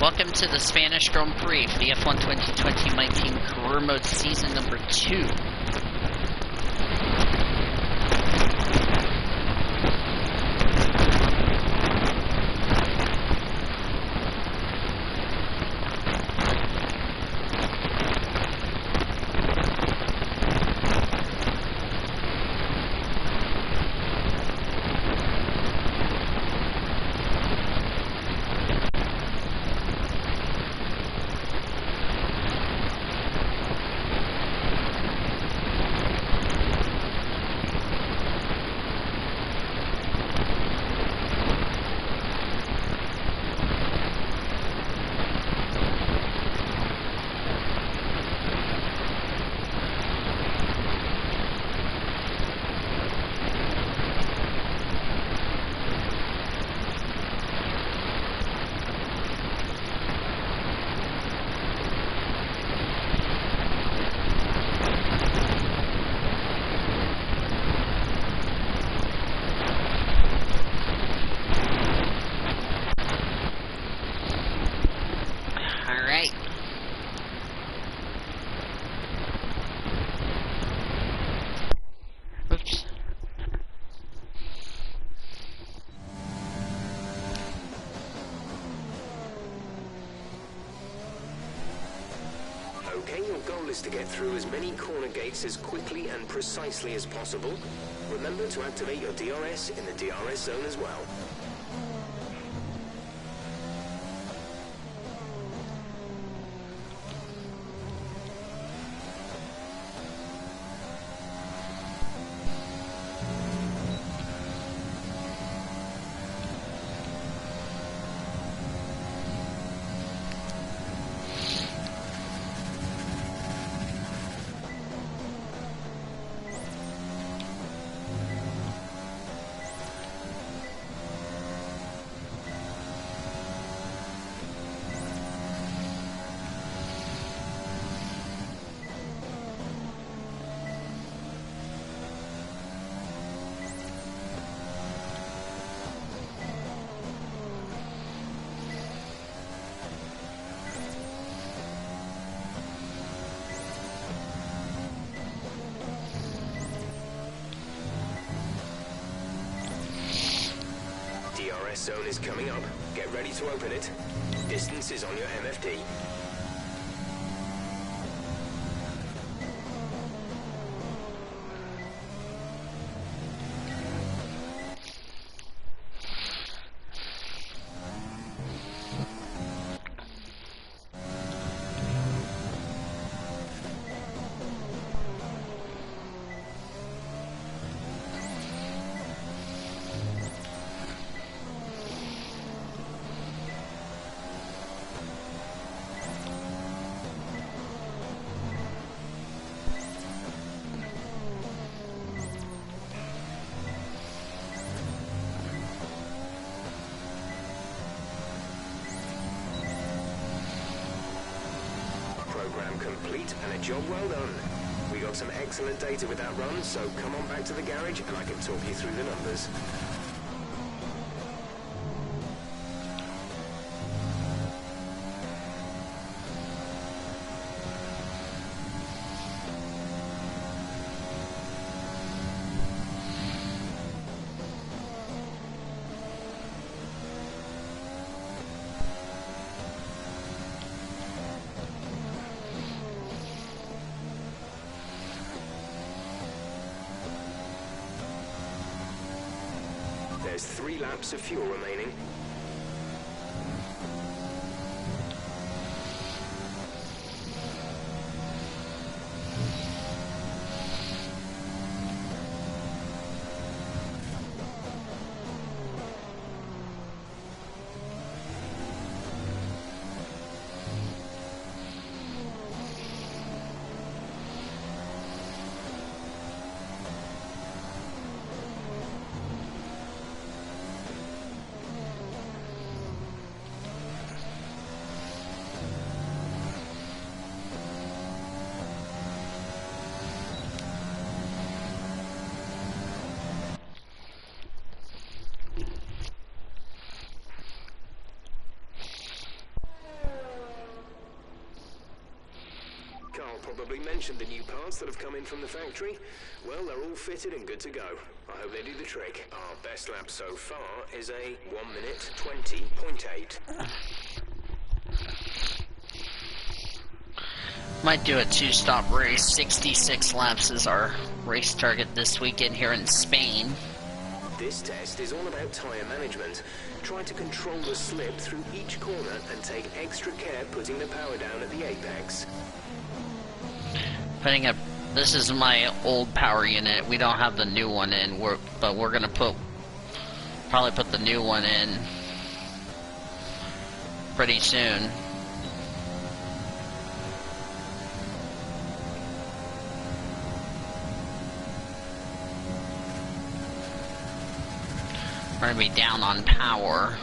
Welcome to the Spanish Grand Prix for the F1 2020 My Team Career Mode Season number 2. Okay, your goal is to get through as many corner gates as quickly and precisely as possible. Remember to activate your DRS in the DRS zone as well. DRS zone is coming up. Get ready to open it. Distance is on your MFD. Program complete and a job well done. We got some excellent data with that run, so come on back to the garage and I can talk you through the numbers. There's 3 laps of fuel remaining. probably mentioned the new parts that have come in from the factory. Well, they're all fitted and good to go. I hope they do the trick. Our best lap so far is a 1 minute 20.8. Might do a 2-stop race. 66 laps is our race target this weekend here in Spain. This test is all about tyre management. Try to control the slip through each corner and take extra care putting the power down at the apex. This is my old power unit. We don't have the new one in, but we're gonna probably put the new one in pretty soon. We're gonna be down on power.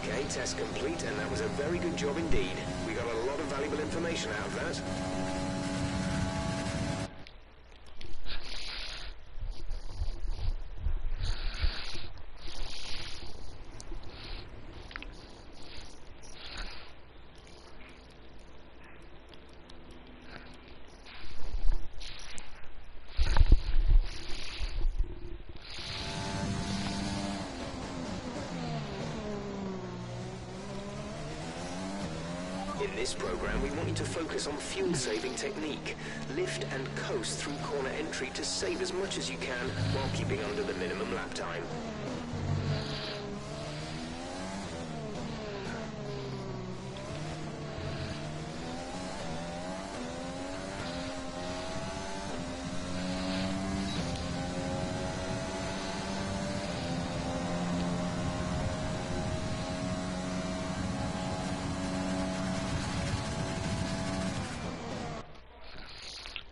Okay, test complete, and that was a very good job indeed. We got a lot of valuable information out of that. In this program, we want you to focus on fuel-saving technique. Lift and coast through corner entry to save as much as you can while keeping under the minimum lap time.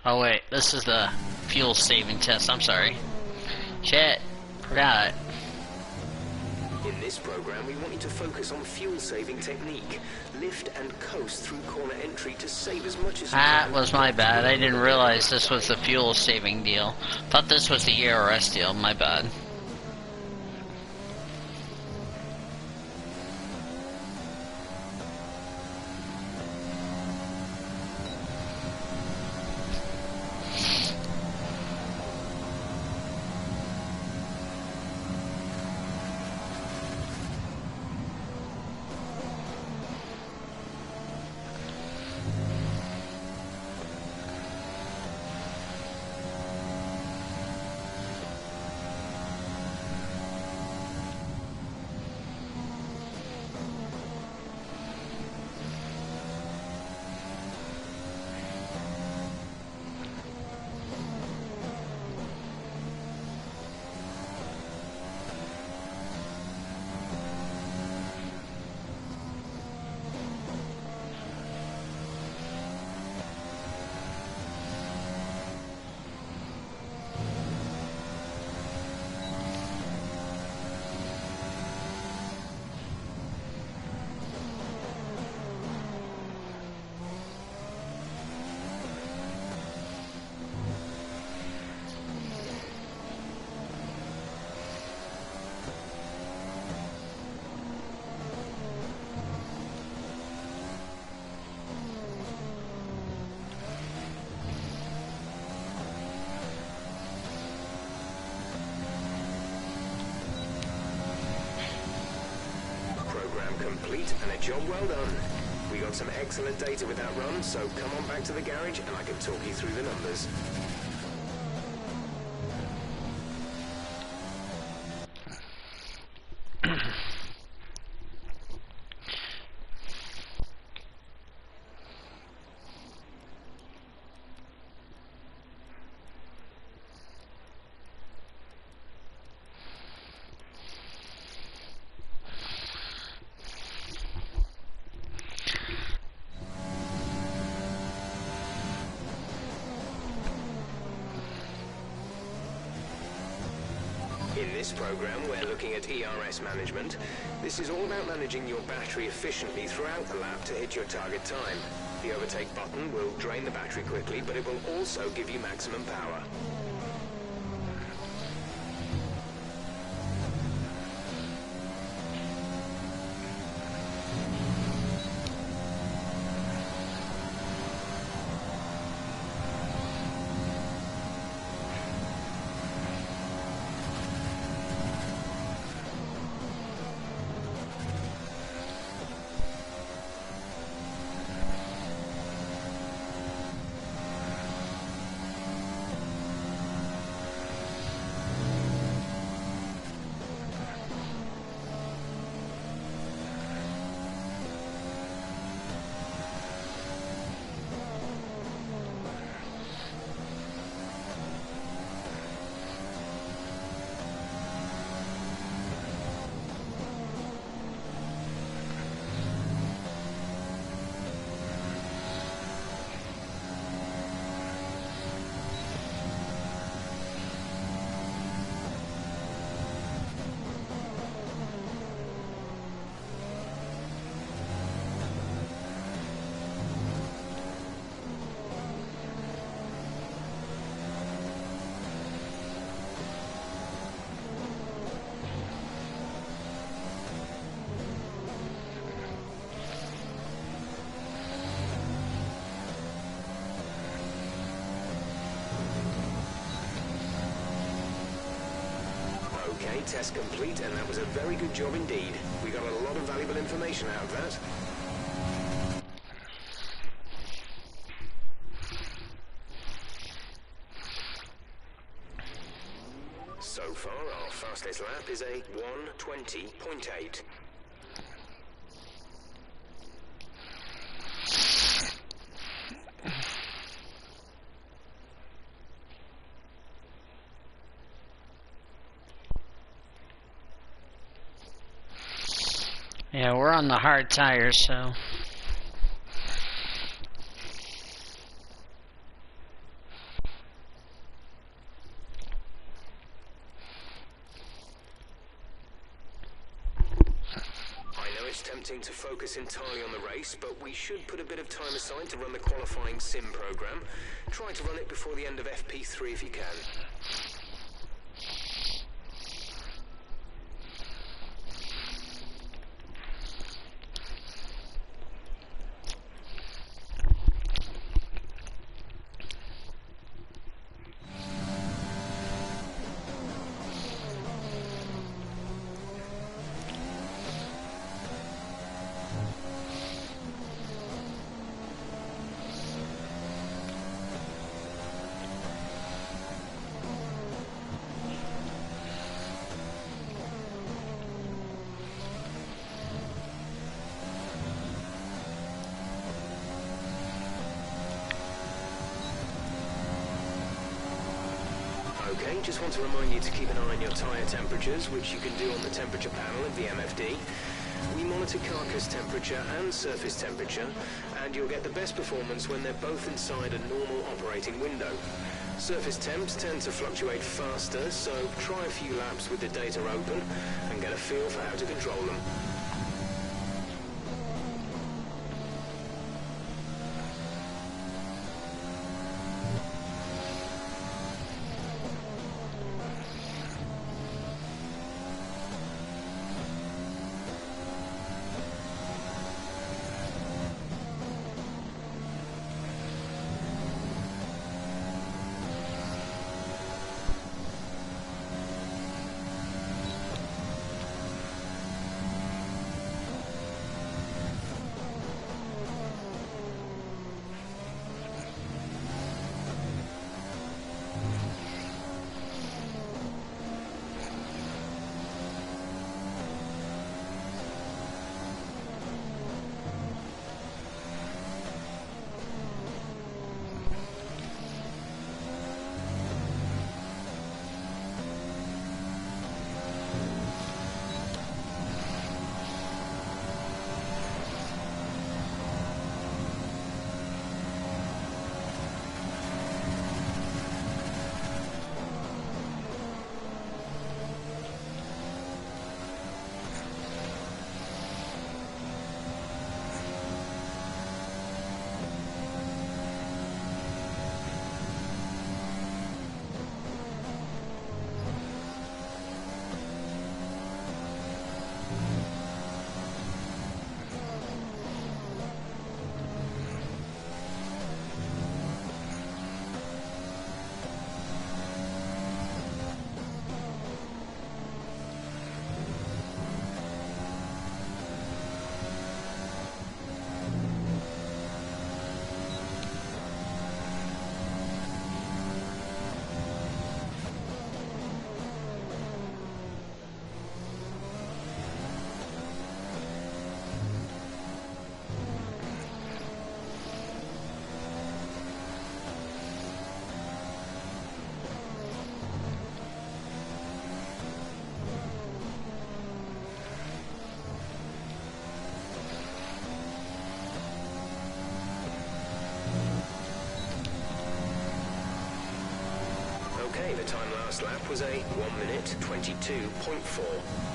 Oh wait, this is the fuel saving test, I'm sorry. Shit, forgot it. In this program, we want you to focus on fuel-saving technique. Lift and coast through corner entry to save as much as you can. That was my bad, I didn't realize this was the fuel saving deal. Thought this was the ERS deal, my bad. complete and a job well done. We got some excellent data with that run, so come on back to the garage and I can talk you through the numbers. In this program, we're looking at Ers Management. This is all about managing your battery efficiently throughout the lap to hit your target time. The overtake button will drain the battery quickly, but it will also give you maximum power. Okay, test complete, and that was a very good job indeed. We got a lot of valuable information out of that. So far, our fastest lap is a 1:20.8. Yeah, we're on the hard tires, so... It's tempting to focus entirely on the race, but we should put a bit of time aside to run the qualifying sim program. Try to run it before the end of FP3 if you can. Okay, just want to remind you to keep an eye on your tyre temperatures, which you can do on the temperature panel of the MFD. We monitor carcass temperature and surface temperature, and you'll get the best performance when they're both inside a normal operating window. Surface temps tend to fluctuate faster, so try a few laps with the data open and get a feel for how to control them. time last lap was a 1 minute 22.4.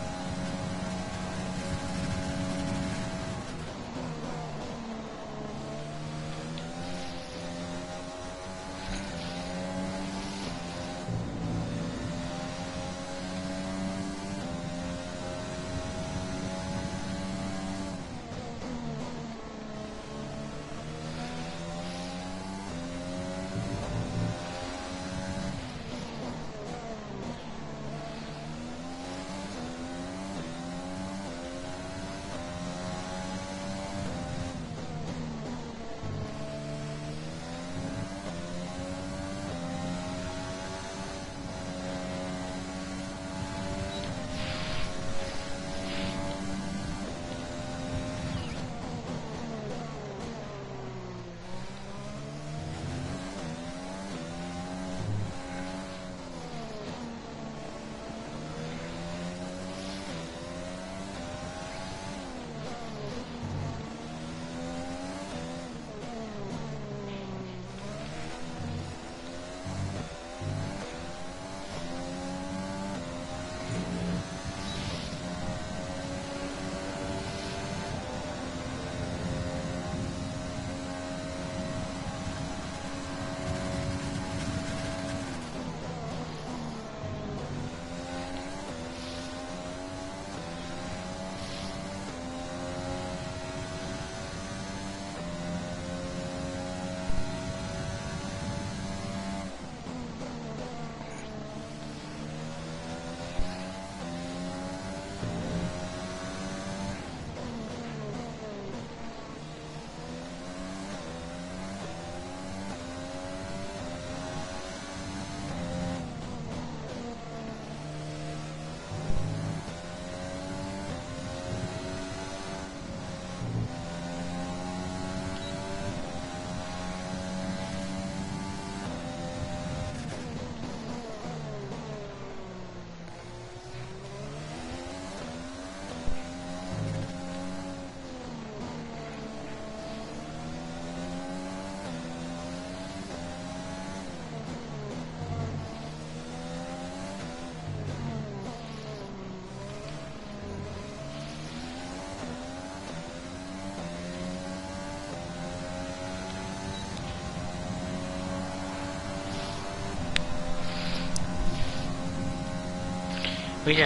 We're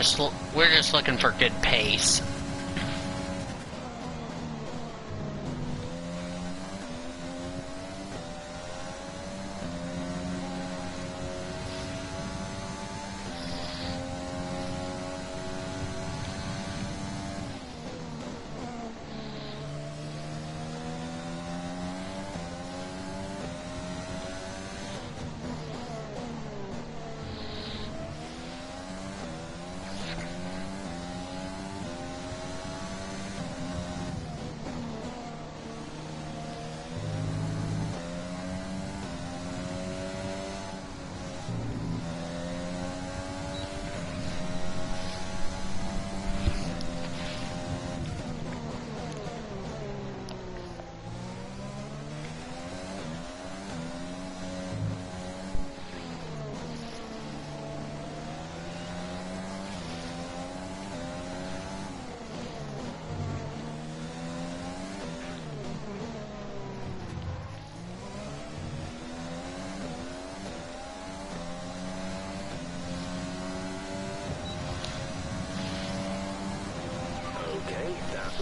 just looking for good pace.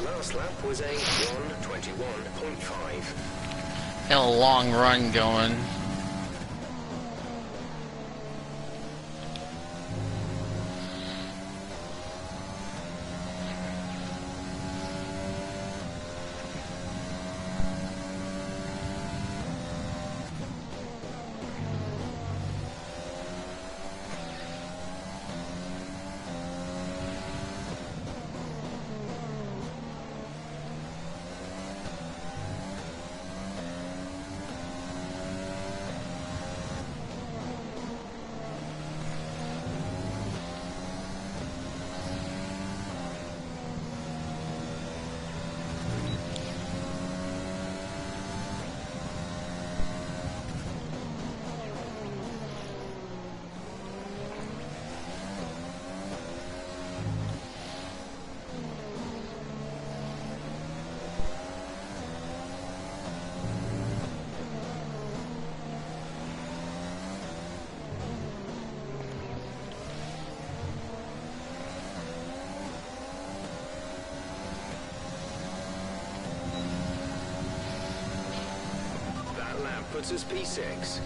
Last lap was a 1:21.5. Got a long run going. That puts us P6.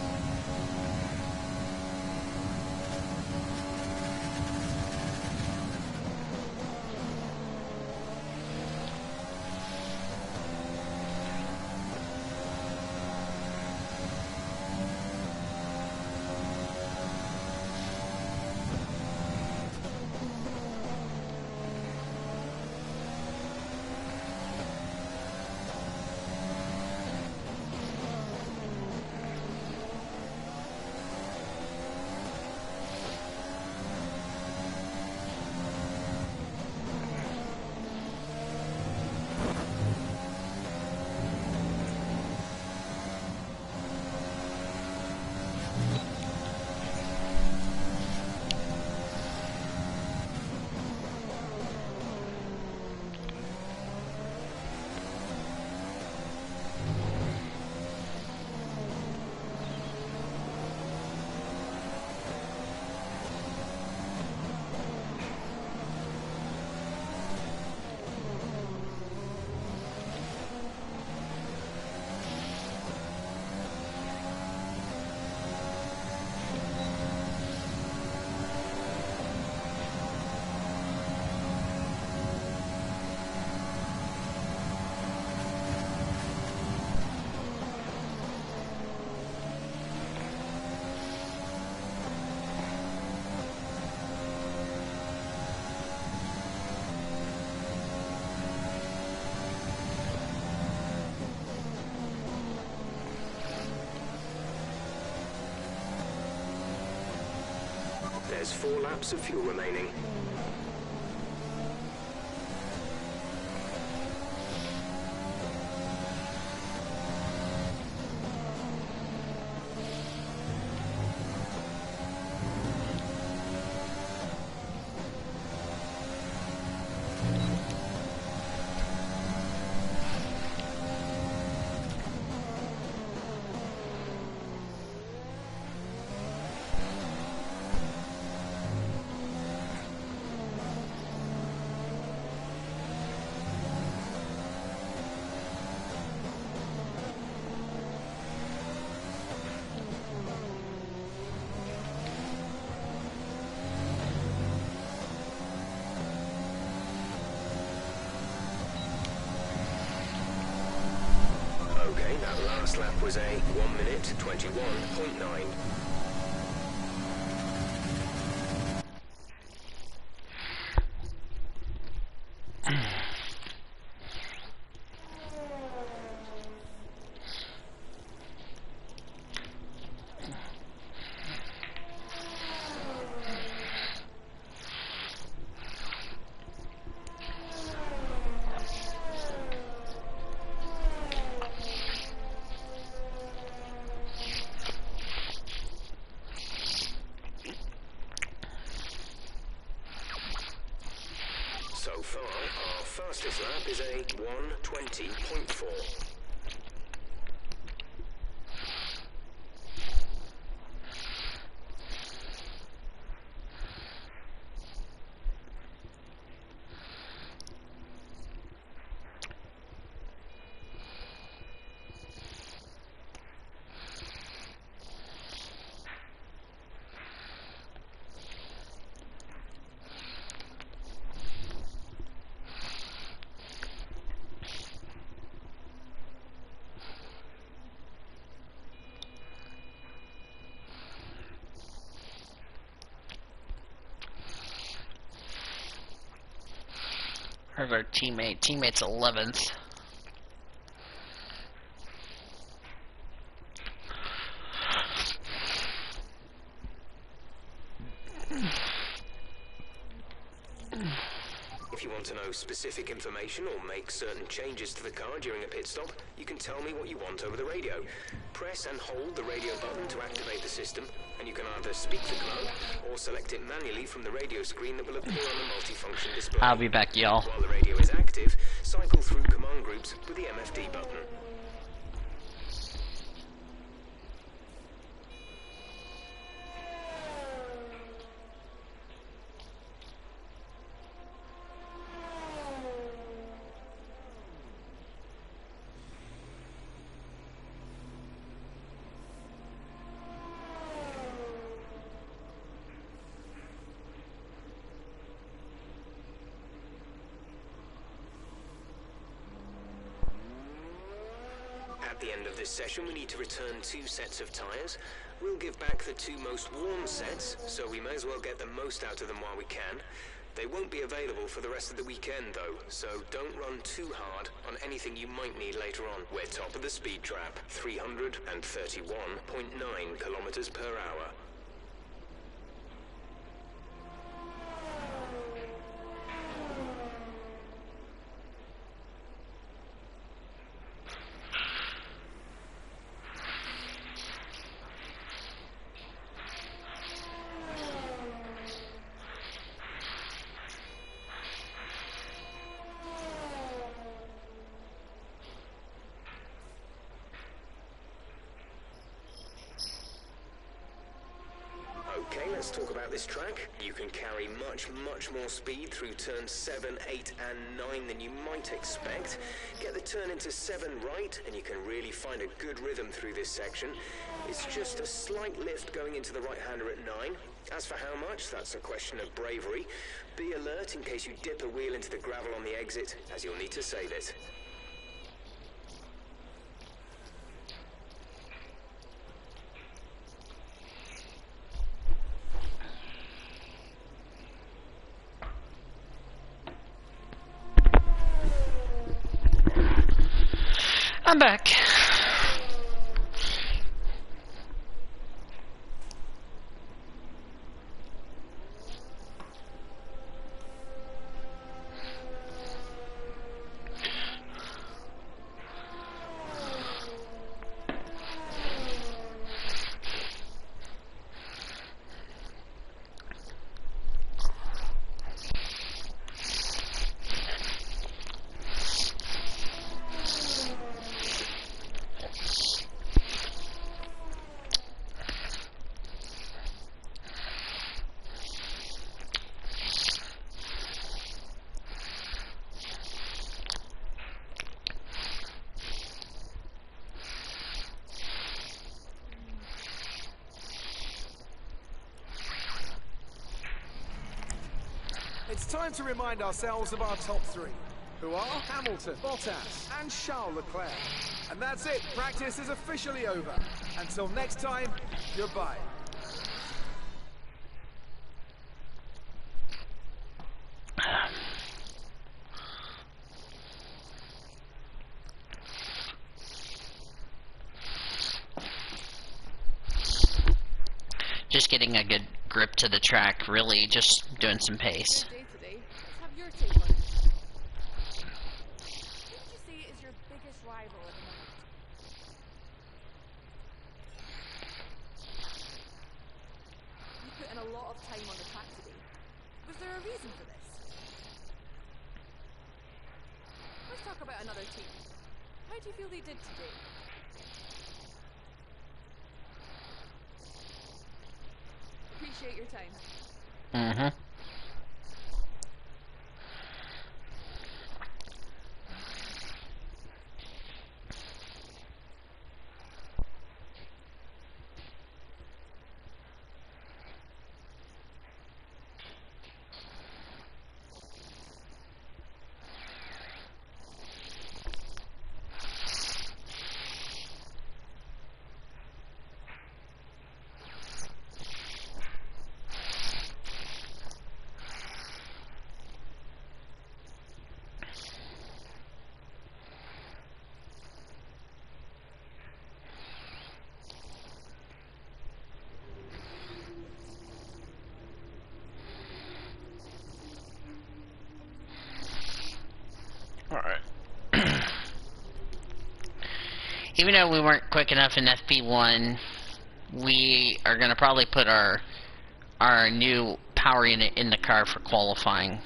There's 4 laps of fuel remaining. That last lap was a 1 minute 21.9. So far, our fastest lap is a 1:20.4. Here's our teammate. Teammate's 11th. If you want to know specific information or make certain changes to the car during a pit stop, you can tell me what you want over the radio. Press and hold the radio button to activate the system, and you can either speak the command or select it manually from the radio screen that will appear on the multifunction display. I'll be back, y'all. While the radio is active, cycle through command groups with the MFD button. At the end of this session, we need to return 2 sets of tires. We'll give back the 2 most worn sets, so we may as well get the most out of them while we can. They won't be available for the rest of the weekend, though, so don't run too hard on anything you might need later on. We're top of the speed trap, 331.9 kilometers per hour. Okay, let's talk about this track. You can carry much more speed through turns 7, 8, and 9 than you might expect. Get the turn into 7 right, and you can really find a good rhythm through this section. It's just a slight lift going into the right-hander at 9. As for how much, that's a question of bravery. Be alert in case you dip a wheel into the gravel on the exit, as you'll need to save it. I'm back. It's time to remind ourselves of our top 3, who are Hamilton, Bottas, and Charles Leclerc. And that's it, practice is officially over. Until next time, goodbye. Just getting a good grip to the track, really just doing some pace. Take on it. Who would you say is your biggest rival at the moment? You put in a lot of time on the track today. Was there a reason for this? Let's talk about another team. How do you feel they did today? Appreciate your time. Mm-hmm. Alright. Even though we weren't quick enough in FP1, we are going to probably put our new power unit in the car for qualifying.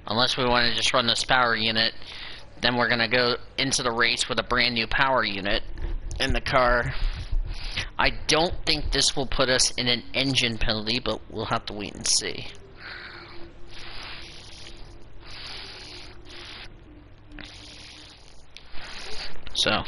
Unless we want to just run this power unit, then we're going to go into the race with a brand new power unit in the car. I don't think this will put us in an engine penalty, but we'll have to wait and see. So.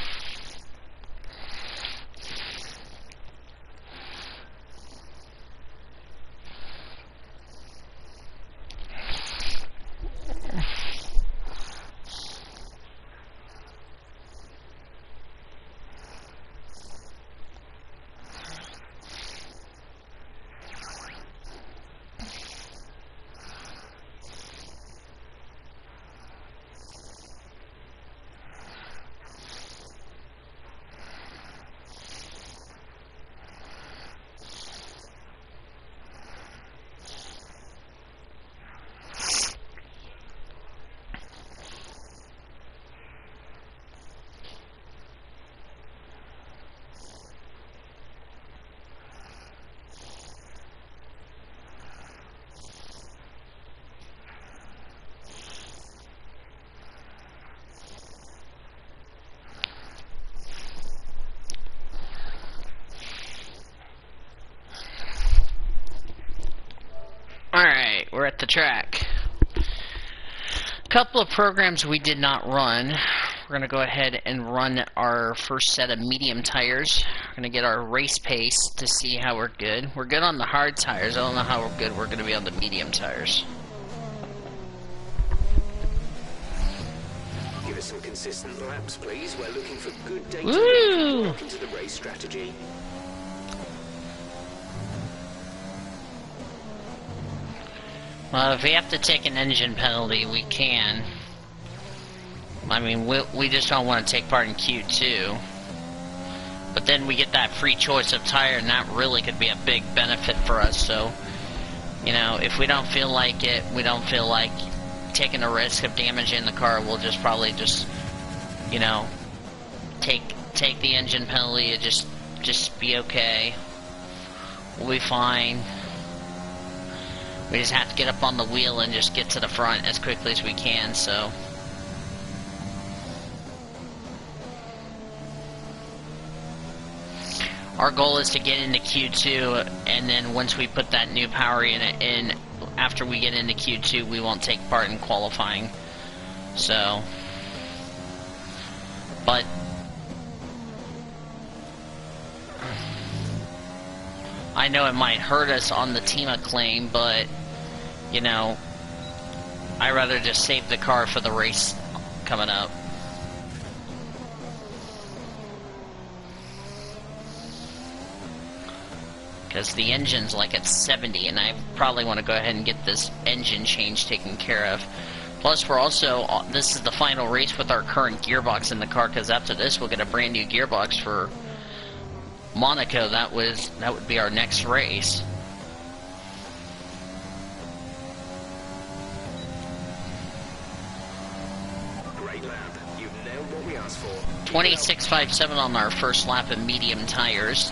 at the track. A couple of programs we did not run. We're going to go ahead and run our first set of medium tires. We're going to get our race pace to see how we're good. We're good on the hard tires. I don't know how good we're going to be on the medium tires. Give us some consistent laps, please. We're looking for good data Woo! into the race strategy. Well, if we have to take an engine penalty, we can. I mean, we just don't want to take part in Q2. But then we get that free choice of tire, and that really could be a big benefit for us. So, you know, if we don't feel like it, we don't feel like taking a risk of damaging the car, we'll just probably just, you know, take the engine penalty and just be okay. We'll be fine. We just have to get up on the wheel and just get to the front as quickly as we can, so. Our goal is to get into Q2, and then once we put that new power unit in, after we get into Q2, we won't take part in qualifying. So. But. I know it might hurt us on the team acclaim, but, you know, I'd rather just save the car for the race coming up. Because the engine's like at 70, and I probably want to go ahead and get this engine change taken care of. Plus, we're also, this is the final race with our current gearbox in the car, because after this we'll get a brand new gearbox for Monaco. That would be our next race. Great lap. You've nailed what we asked for. 26.57 on our first lap of medium tires.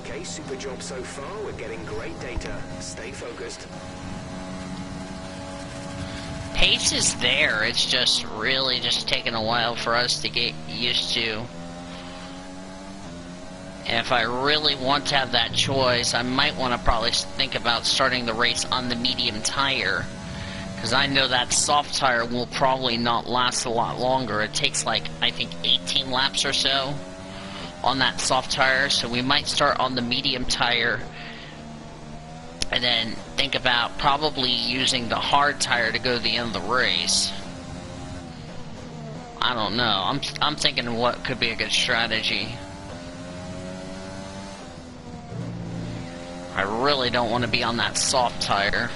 Okay, super job so far. We're getting great data. Stay focused. Pace is there, it's just really just taking a while for us to get used to. And if I really want to have that choice, I might want to probably think about starting the race on the medium tire. Because I know that soft tire will probably not last a lot longer. It takes like, I think, 18 laps or so on that soft tire. So we might start on the medium tire and then think about probably using the hard tire to go to the end of the race. I don't know. I'm thinking what could be a good strategy. I really don't want to be on that soft tire,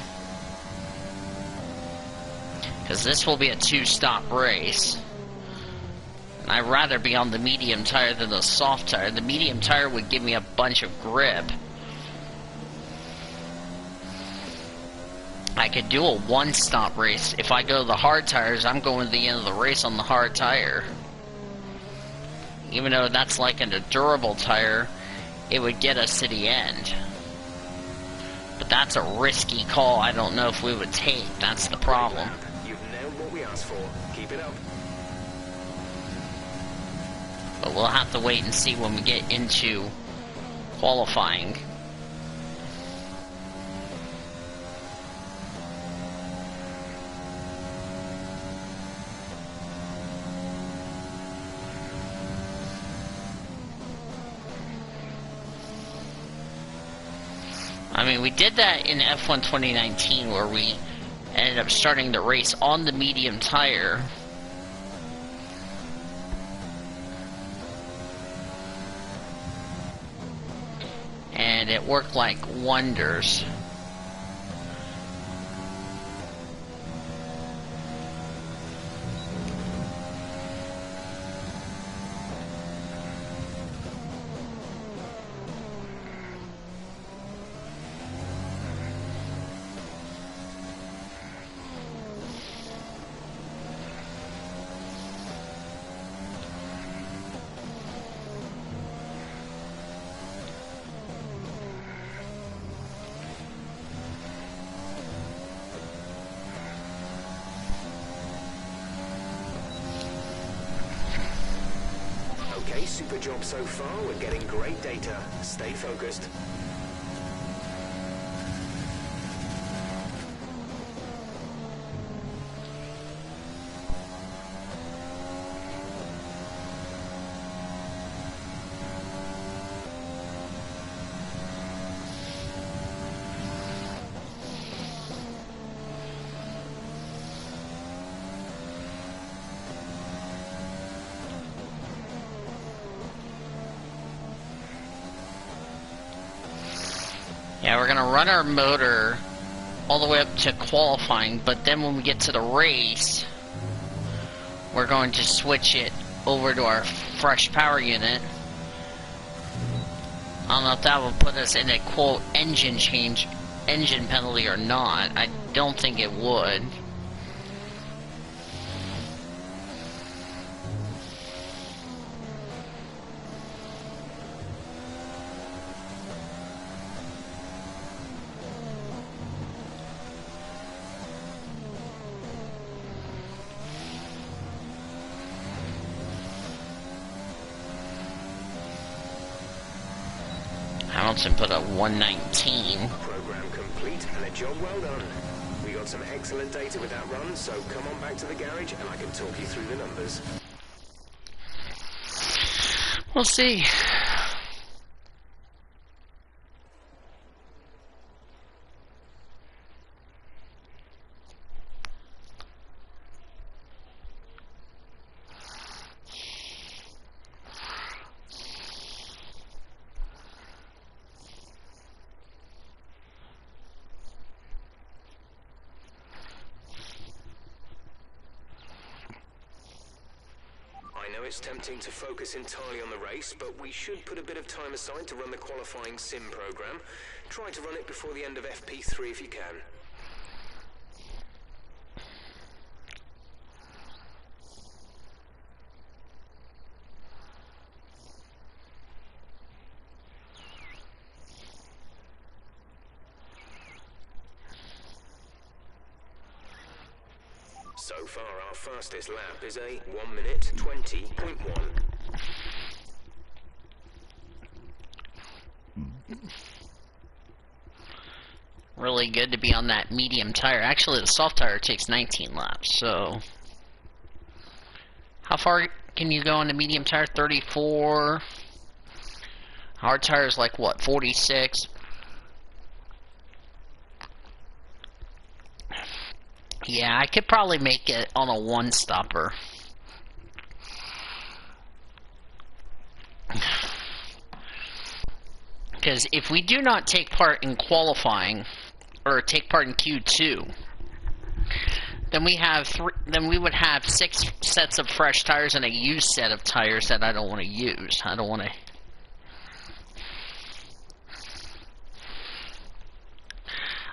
because this will be a two-stop race. And I'd rather be on the medium tire than the soft tire. The medium tire would give me a bunch of grip. I could do a one-stop race. If I go to the hard tires, I'm going to the end of the race on the hard tire. Even though that's like a durable tire, it would get us to the end. But that's a risky call. I don't know if we would take. That's the problem. You've nailed what we asked for. Keep it up. But we'll have to wait and see when we get into qualifying. I mean, we did that in F1 2019 where we ended up starting the race on the medium tire. And it worked like wonders. Okay, super job so far. We're getting great data. Stay focused. Yeah, we're gonna run our motor all the way up to qualifying, but then when we get to the race, we're going to switch it over to our fresh power unit. I don't know if that will put us in a quote engine penalty or not. I don't think it would. Hamilton put a 119. Program complete and a job well done. We got some excellent data with that run, so come on back to the garage and I can talk you through the numbers. We'll see. I know it's tempting to focus entirely on the race, but we should put a bit of time aside to run the qualifying sim program. Try to run it before the end of FP3 if you can. So far, our fastest lap is a 1 minute 20.1. Really good to be on that medium tire. Actually, the soft tire takes 19 laps, so... How far can you go on the medium tire? 34. Hard tire is like, what, 46? Yeah, I could probably make it on a one-stopper. Because if we do not take part in qualifying, or take part in Q2, then we would have 6 sets of fresh tires and a used set of tires that I don't want to use. I don't want to.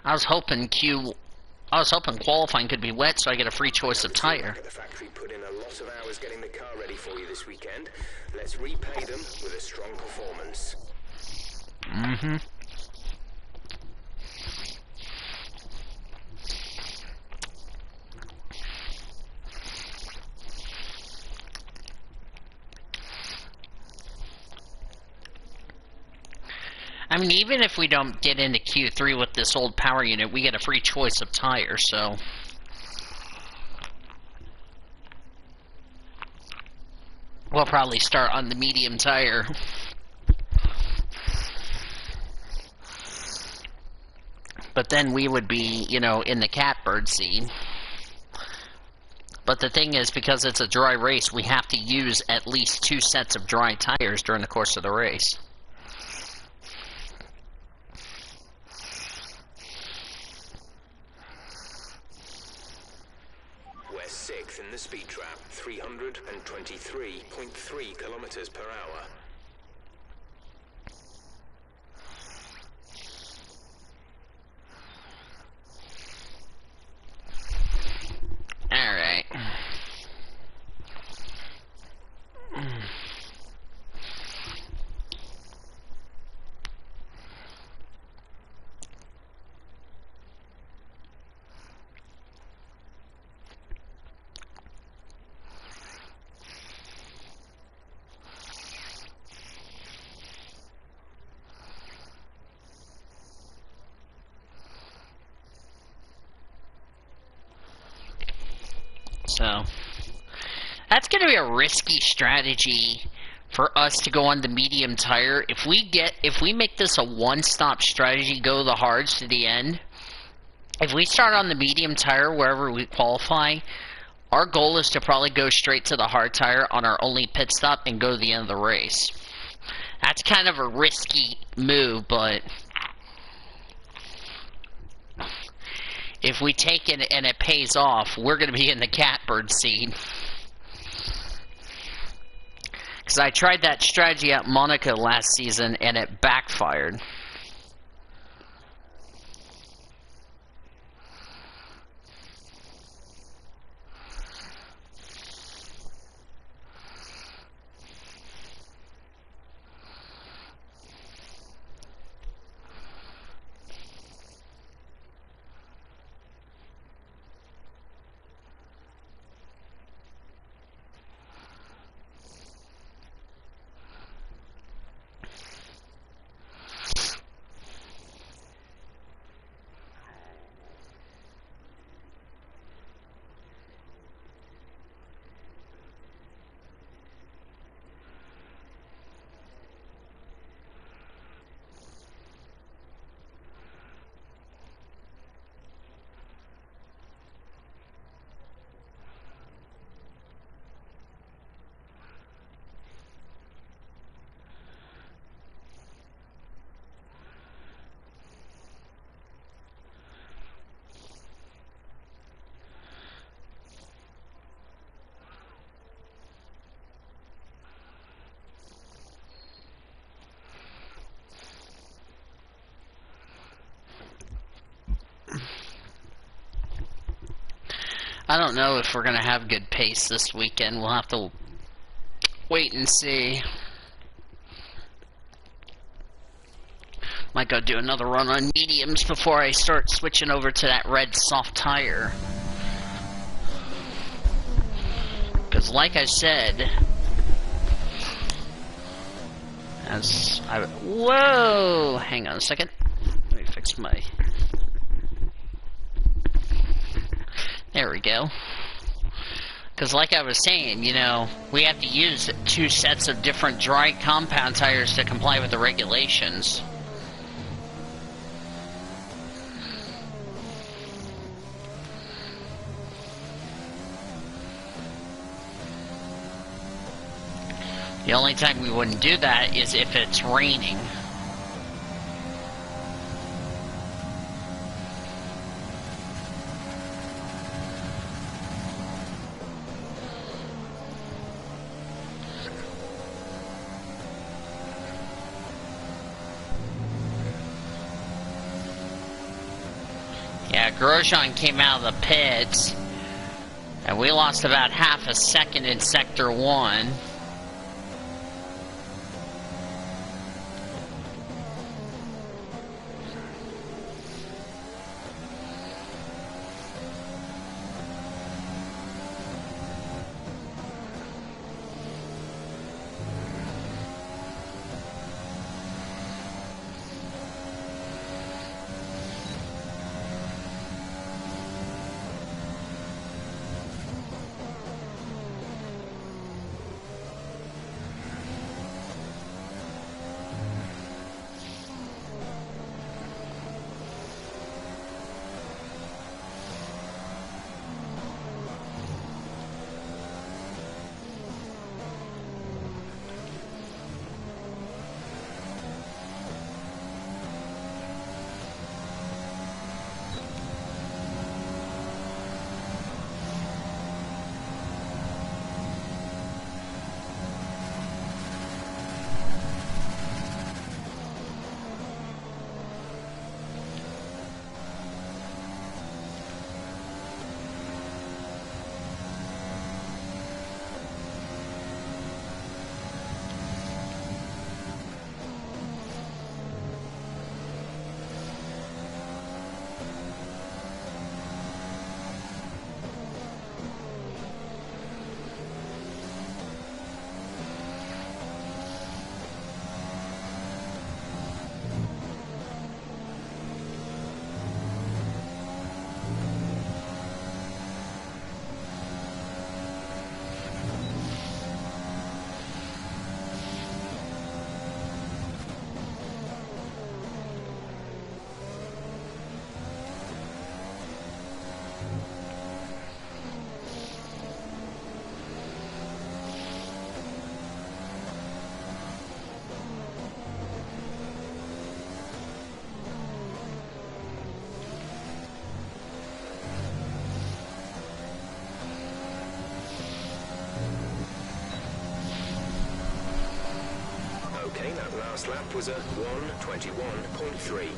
I was hoping qualifying could be wet, so I get a free choice of tire. The factory put in a lot of hours getting the car ready for you this weekend. Let's repay them with a strong performance. Mm-hmm. I mean, even if we don't get into Q3 with this old power unit, we get a free choice of tires, so... We'll probably start on the medium tire. But then we would be, you know, in the catbird seat. But the thing is, because it's a dry race, we have to use at least 2 sets of dry tires during the course of the race. We're 6th in the speed trap, 323.3 kilometers per hour. Alright. So, that's going to be a risky strategy for us to go on the medium tire. If we make this a one-stop strategy, go the hards to the end, if we start on the medium tire wherever we qualify, our goal is to probably go straight to the hard tire on our only pit stop and go to the end of the race. That's kind of a risky move, but if we take it and it pays off, we're going to be in the catbird seat. Because I tried that strategy at Monaco last season and it backfired. I don't know if we're going to have good pace this weekend. We'll have to wait and see. Might go do another run on mediums before I start switching over to that red soft tire. Because like I said, whoa! Hang on a second. Let me fix my... There we go. Because like I was saying, you know, we have to use 2 sets of different dry compound tires to comply with the regulations. The only time we wouldn't do that is if it's raining. Yeah, Grosjean came out of the pits, and we lost about half a second in Sector 1. last lap was a 1:21.3.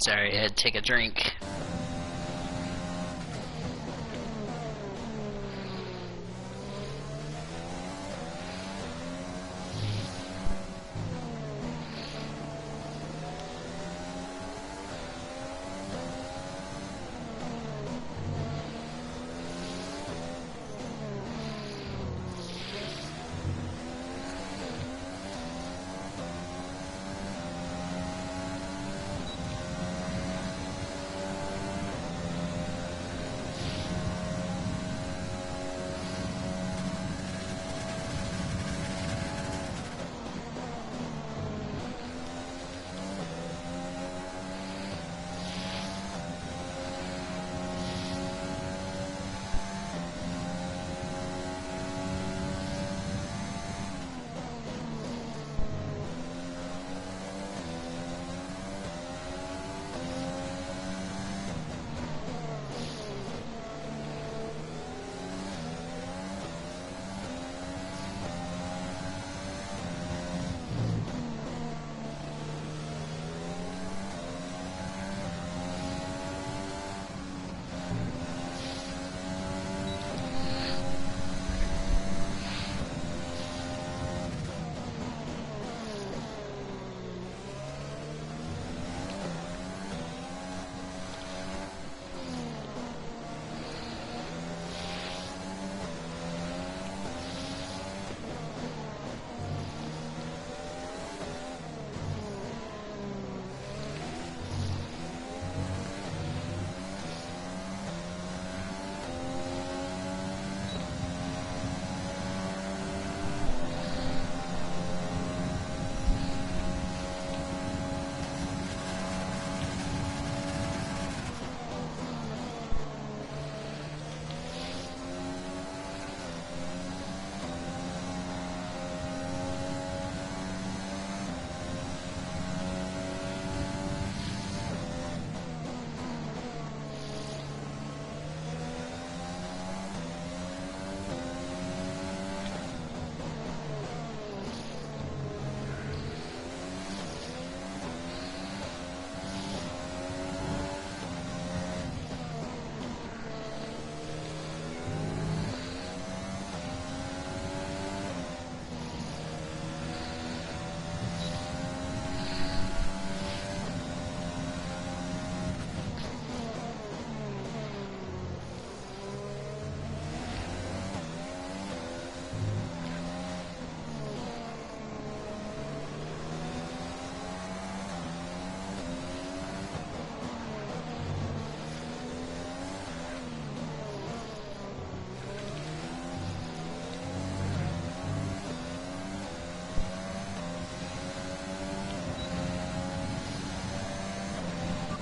Sorry, I had to take a drink.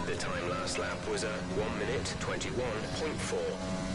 The time last lap was a 1:21.4.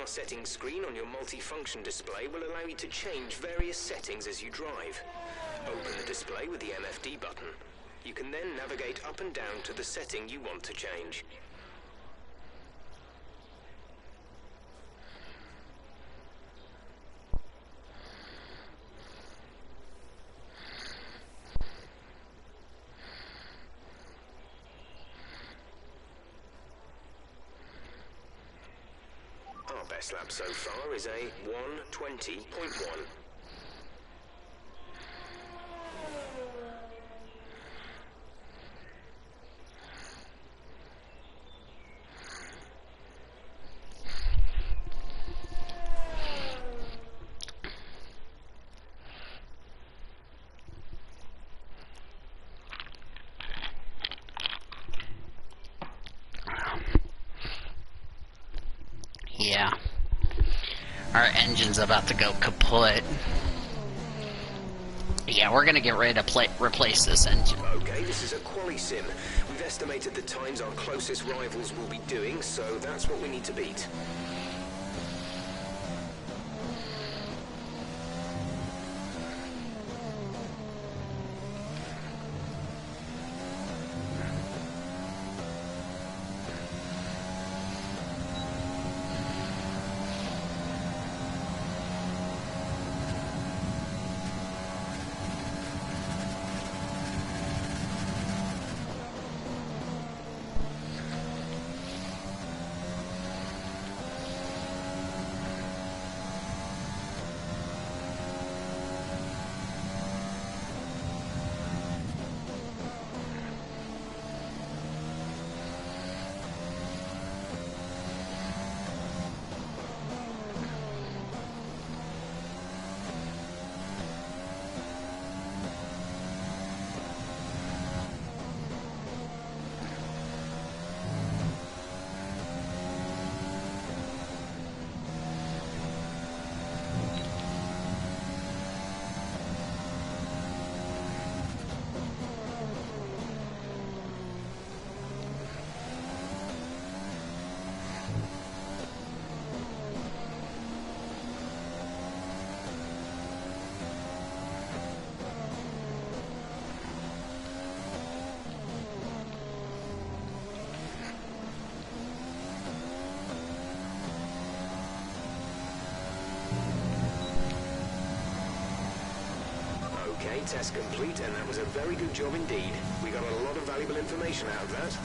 settings screen on your multifunction display will allow you to change various settings as you drive. Open the display with the MFD button. You can then navigate up and down to the setting you want to change. Our best lap so far is a 1:20.1. Yeah. Our engine's about to go kaput. Yeah, we're gonna get ready to replace this engine. Okay, this is a quali sim. We've estimated the times our closest rivals will be doing, so that's what we need to beat. Okay, test complete, and that was a very good job indeed. We got a lot of valuable information out of that.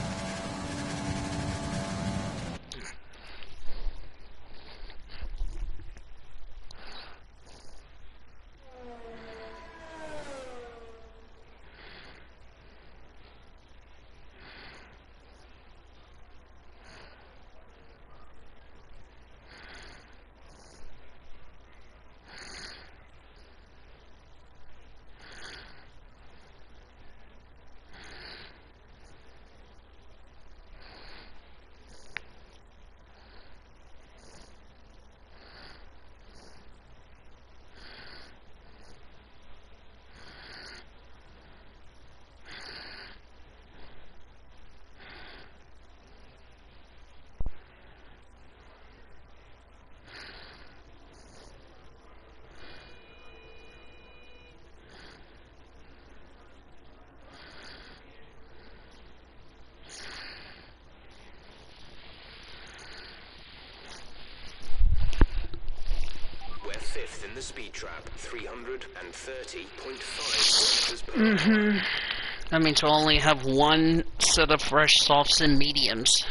Fifth in the speed trap, 330.5 kilometers per hour. That means we'll only have one set of fresh softs and mediums.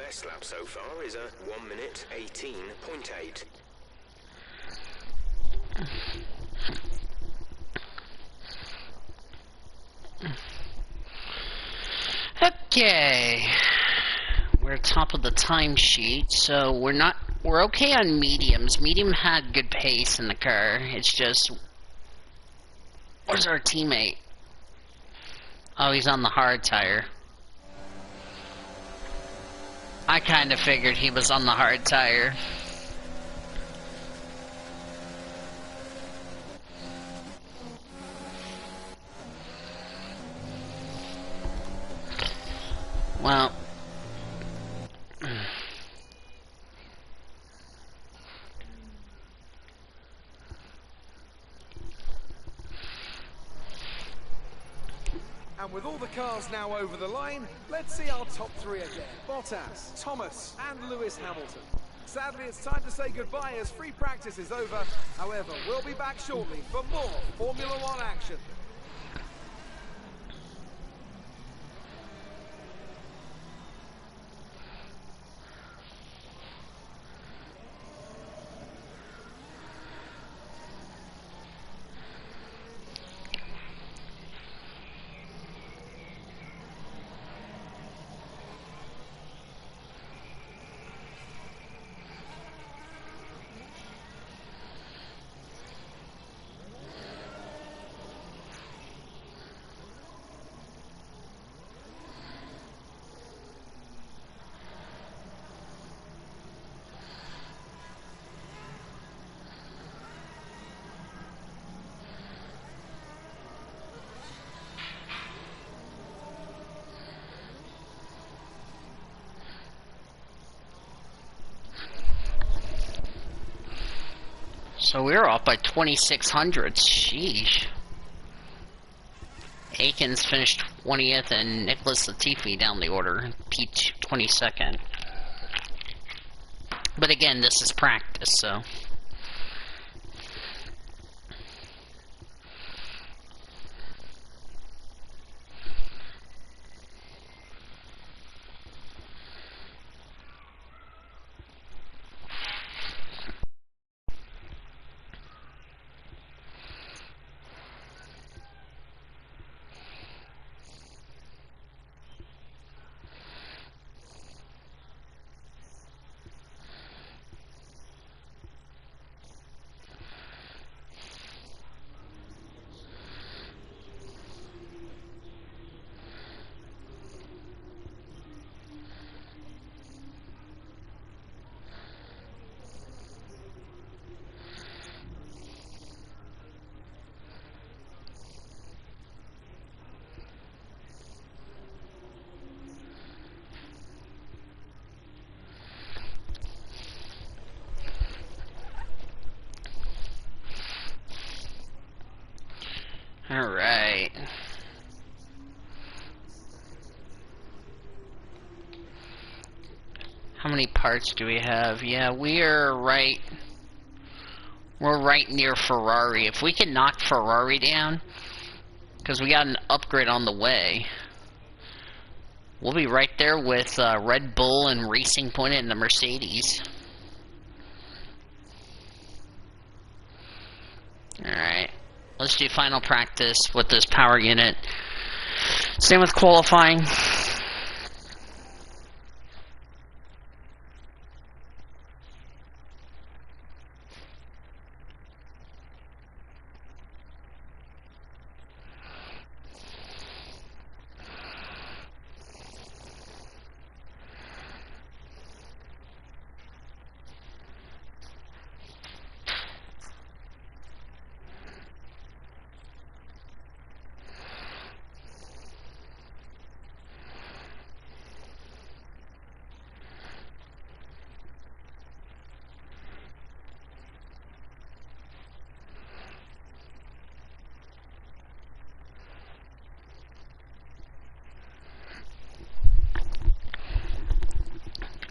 best lap so far is a 1 minute 18.8. Okay. We're top of the timesheet, so we're okay on mediums. Medium had good pace in the car. It's just, where's our teammate? Oh, he's on the hard tire. I kind of figured he was on the hard tire. Well, And with all the cars now over the line, let's see our top three again. Bottas, Thomas, and Lewis Hamilton. Sadly, it's time to say goodbye as free practice is over. However, we'll be back shortly for more Formula One action. so we're off by 2,600. Sheesh. Aikens finished 20th and Nicholas Latifi down the order, Pete 22nd. But again, this is practice, so. Alright. How many parts do we have? Yeah, we're right near Ferrari. If we can knock Ferrari down, because we got an upgrade on the way, we'll be right there with Red Bull and Racing Point and the Mercedes. Alright. Let's do final practice with this power unit. Same with qualifying.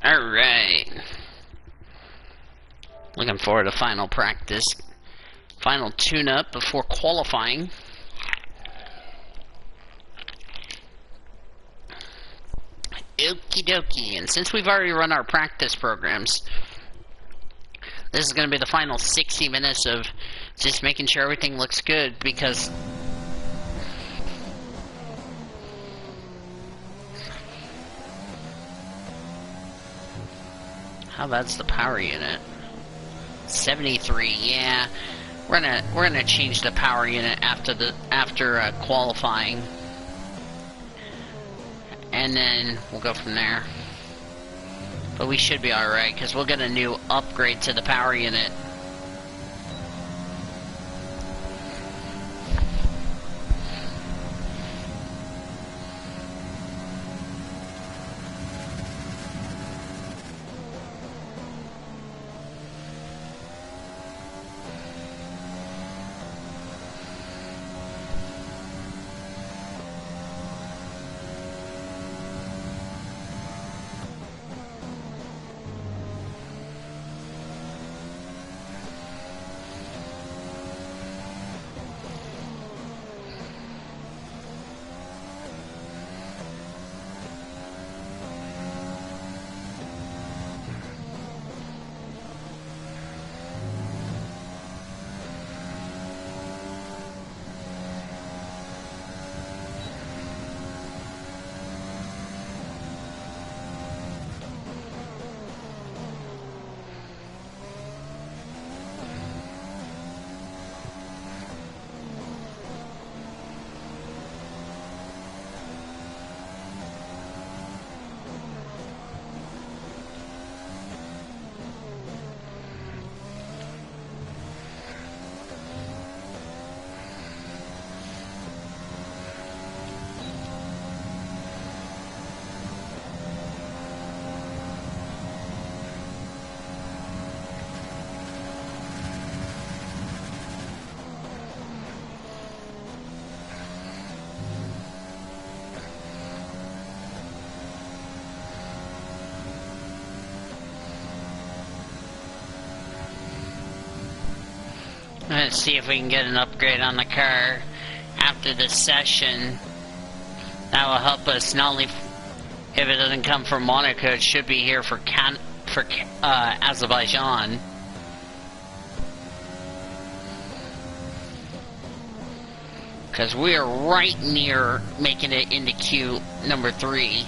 Alright. Looking forward to final practice. Final tune-up before qualifying. Okie dokie. And since we've already run our practice programs, this is going to be the final 60 minutes of just making sure everything looks good, because how bad's the power unit? 73. Yeah, we're gonna change the power unit after qualifying, and then we'll go from there. But we should be alright, because we'll get a new upgrade to the power unit. Let's see if we can get an upgrade on the car after this session. That will help us not only if it doesn't come from Monaco, it should be here for Azerbaijan. Because we are right near making it into Q number 3.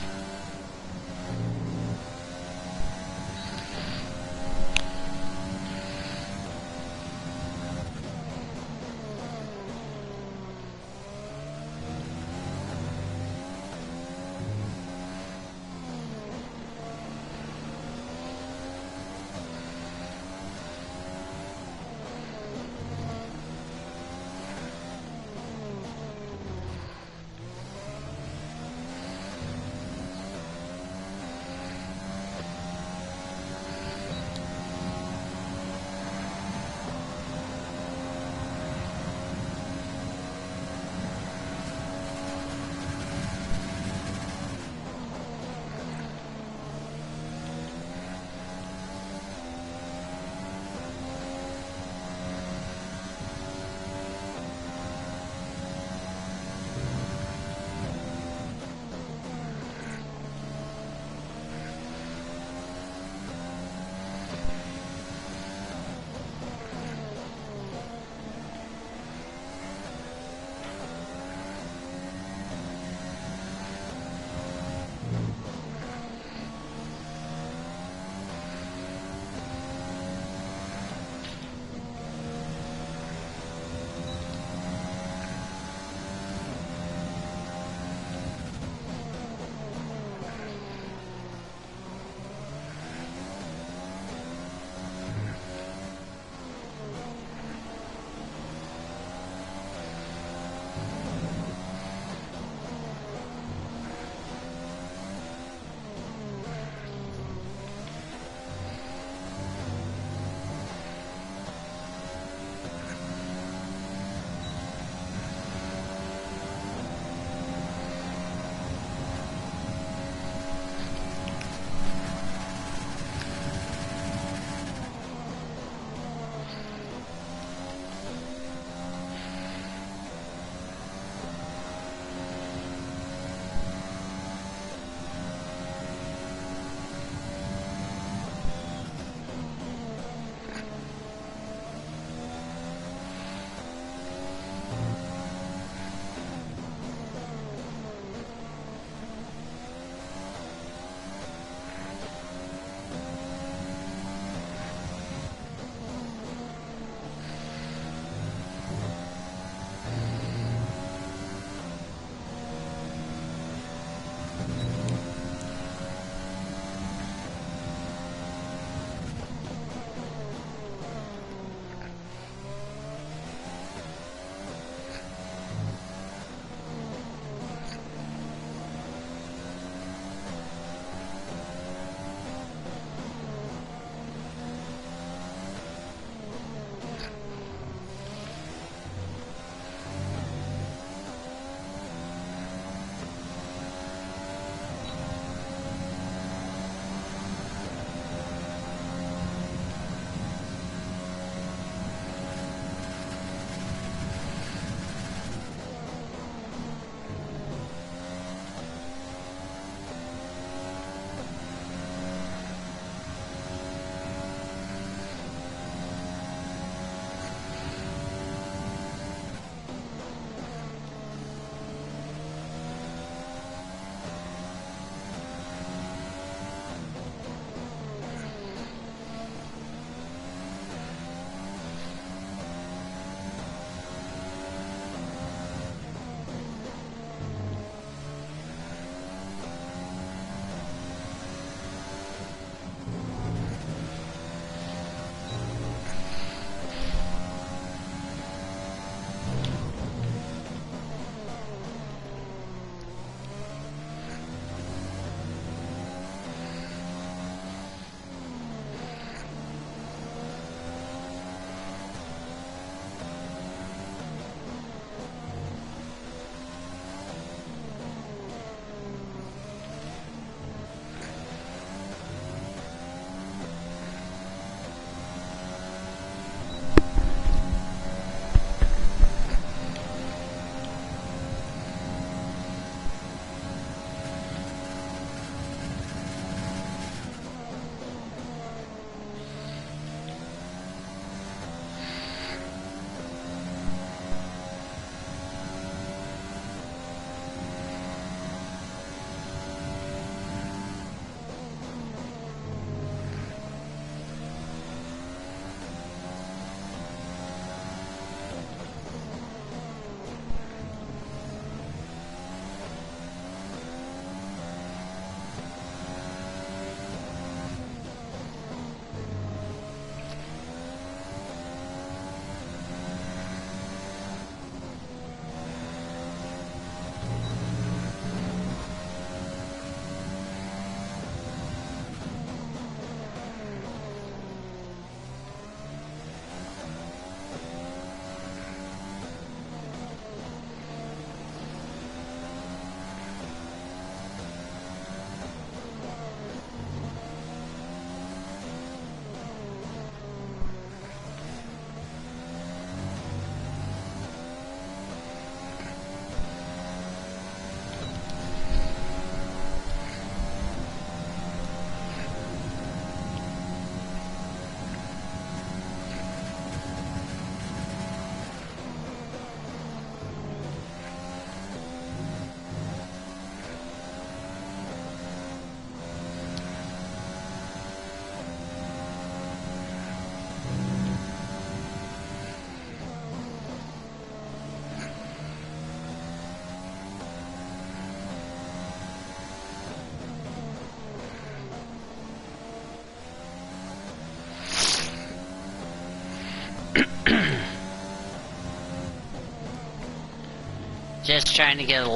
Just trying to get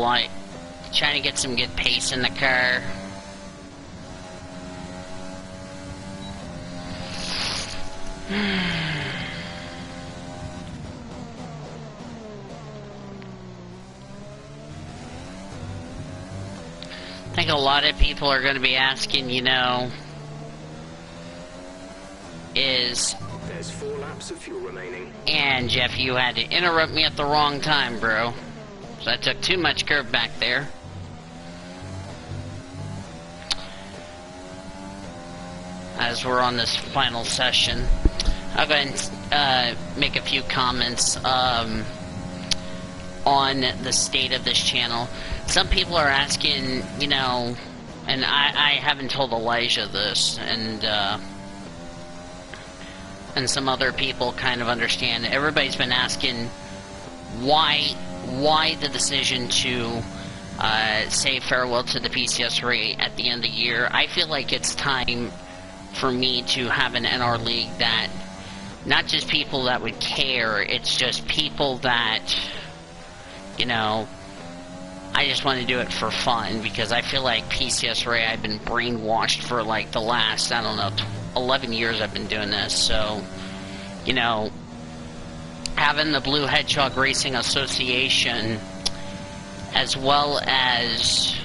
some good pace in the car. I think a lot of people are going to be asking, you know, There's 4 laps of fuel remaining. And Jeff, you had to interrupt me at the wrong time, bro. So I took too much curve back there. As we're on this final session, I'll go ahead and make a few comments on the state of this channel. Some people are asking, you know, and I haven't told Elijah this, and some other people kind of understand. Everybody's been asking why the decision to say farewell to the PCS rate at the end of the year. I feel like it's time for me to have an NR league that not just people that would care, it's just people that, you know, I just want to do it for fun, because I feel like PCS Ray, I've been brainwashed for like the last, I don't know, 11 years I've been doing this. So, you know, having the Blue Hedgehog Racing Association, as well as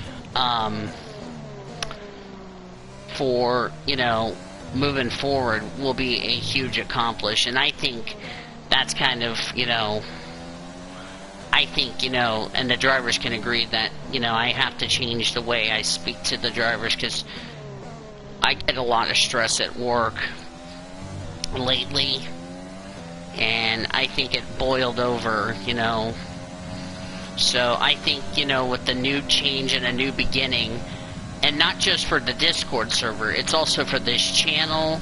for, you know, moving forward, will be a huge accomplishment. And I think that's kind of, you know, I think, you know, and the drivers can agree that, you know, I have to change the way I speak to the drivers, because I get a lot of stress at work lately, and I think it boiled over, you know. So I think, you know, with the new change and a new beginning, and not just for the Discord server, it's also for this channel.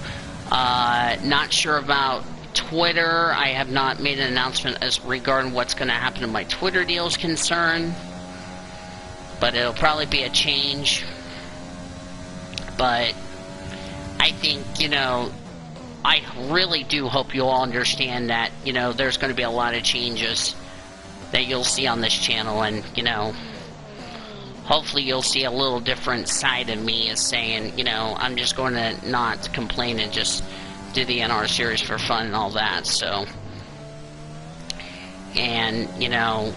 Not sure about Twitter. I have not made an announcement as regarding what's going to happen to my Twitter deal is concerned, but it'll probably be a change. But I think, you know, I really do hope you all understand that, you know, there's going to be a lot of changes that you'll see on this channel, and, you know, hopefully you'll see a little different side of me as saying, you know, I'm just going to not complain and just do the NR series for fun and all that. So, and, you know,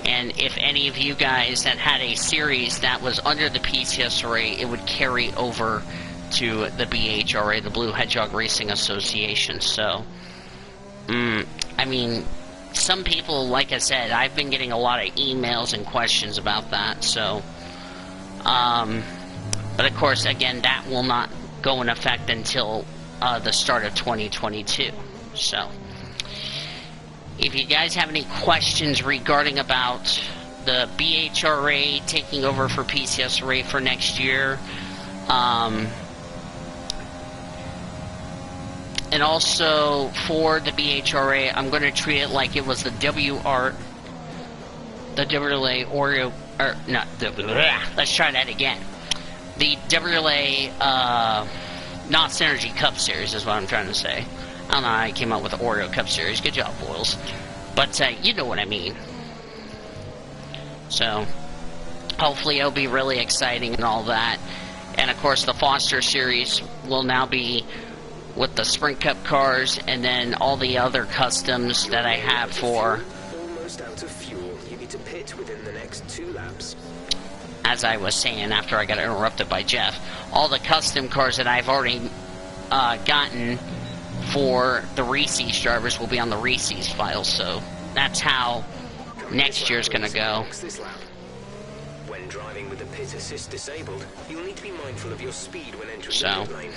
and if any of you guys that had a series that was under the PCSRA, it would carry over to the BHRA, the Blue Hedgehog Racing Association. So, I mean, some people, like I said, I've been getting a lot of emails and questions about that. So, but of course, again, that will not go in effect until the start of 2022. So, if you guys have any questions regarding about the BHRA taking over for PCSRA for next year, and also for the BHRA, I'm going to treat it like it was the WRA Oreo, or not the, let's try that again. The WRA Not Synergy Cup Series is what I'm trying to say. I don't know how I came up with the Oreo Cup Series. Good job, Boils. But you know what I mean. So, hopefully it'll be really exciting and all that. And of course, the Foster Series will now be with the Sprint Cup cars, and then all the other customs that I have for. Almost out of fuel. You need to pit within the next 2 laps. As I was saying after I got interrupted by Jeff, all the custom cars that I've already gotten for the Reese's drivers will be on the Reese's file. So that's how next year's gonna go. When driving with the pit assist disabled, you'll need to be mindful of your speed when entering the pit lane.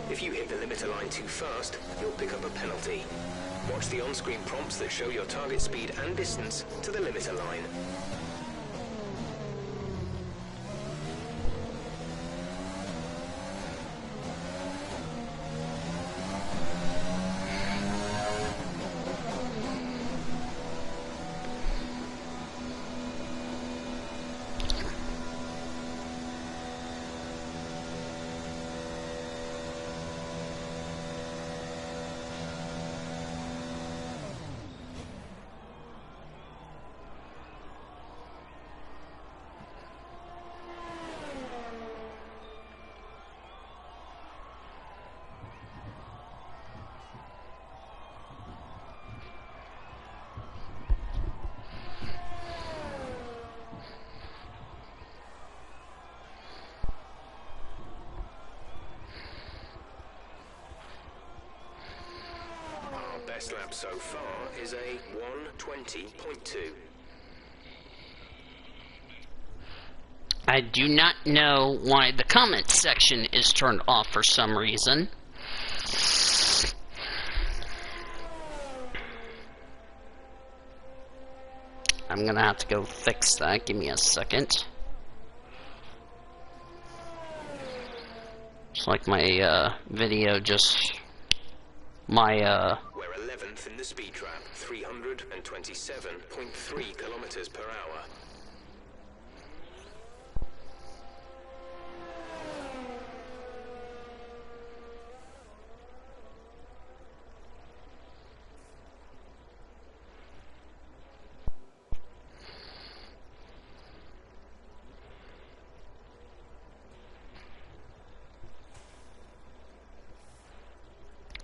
If you hit the limiter line too fast, you'll pick up a penalty. Watch the on-screen prompts that show your target speed and distance to the limiter line. best lap so far is a 1:20.2. I do not know why the comment section is turned off for some reason. I'm gonna have to go fix that. Give me a second. It's like my video just my We're 11th in the speed trap, 327.3 kilometers per hour.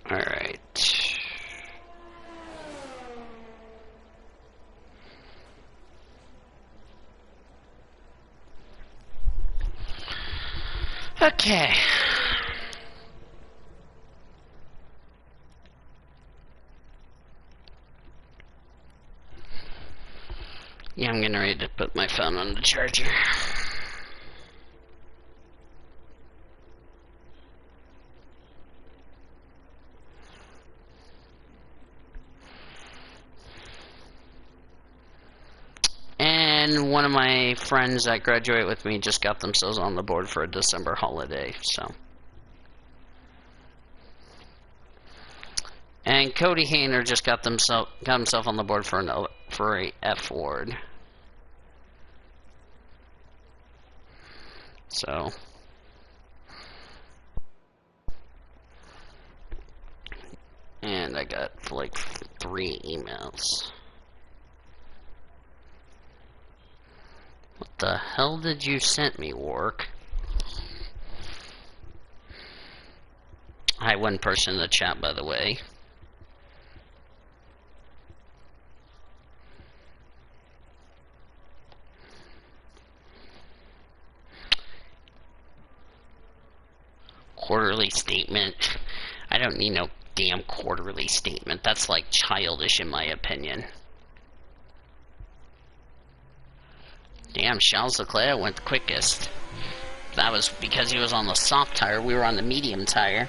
Alright. Okay. Yeah, I'm getting ready to put my phone on the charger. And one of my friends that graduate with me just got themselves on the board for a December holiday, so. And Cody Hayner just got himself on the board for a F ward. So. And I got like 3 emails. What the hell did you send me, Wark? Hi, one person in the chat, by the way. Quarterly statement. I don't need no damn quarterly statement. That's like childish in my opinion. Damn, Charles Leclerc went the quickest. That was because he was on the soft tire. We were on the medium tire.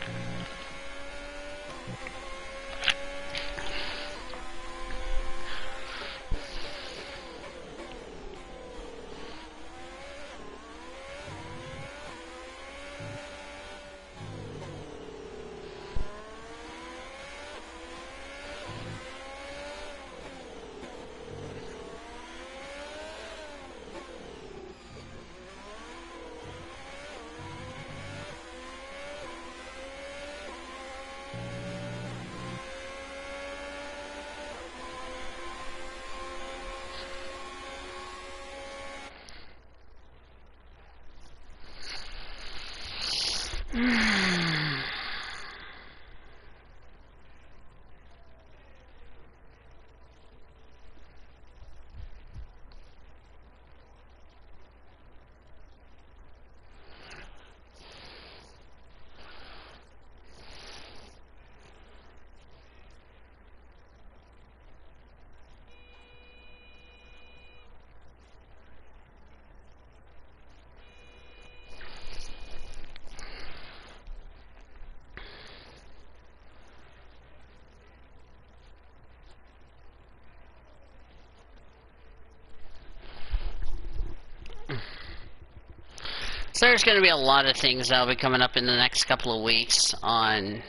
So there's going to be a lot of things that'll be coming up in the next couple of weeks on,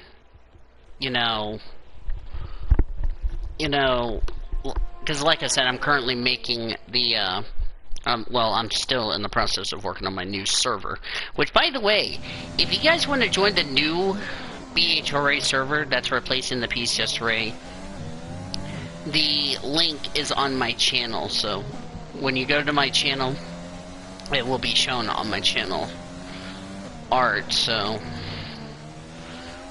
because like I said, I'm currently making the, well, I'm still in the process of working on my new server, which, by the way, if you guys want to join the new BHRA server that's replacing the PCS array, the link is on my channel, so when you go to my channel, it will be shown on my channel art, so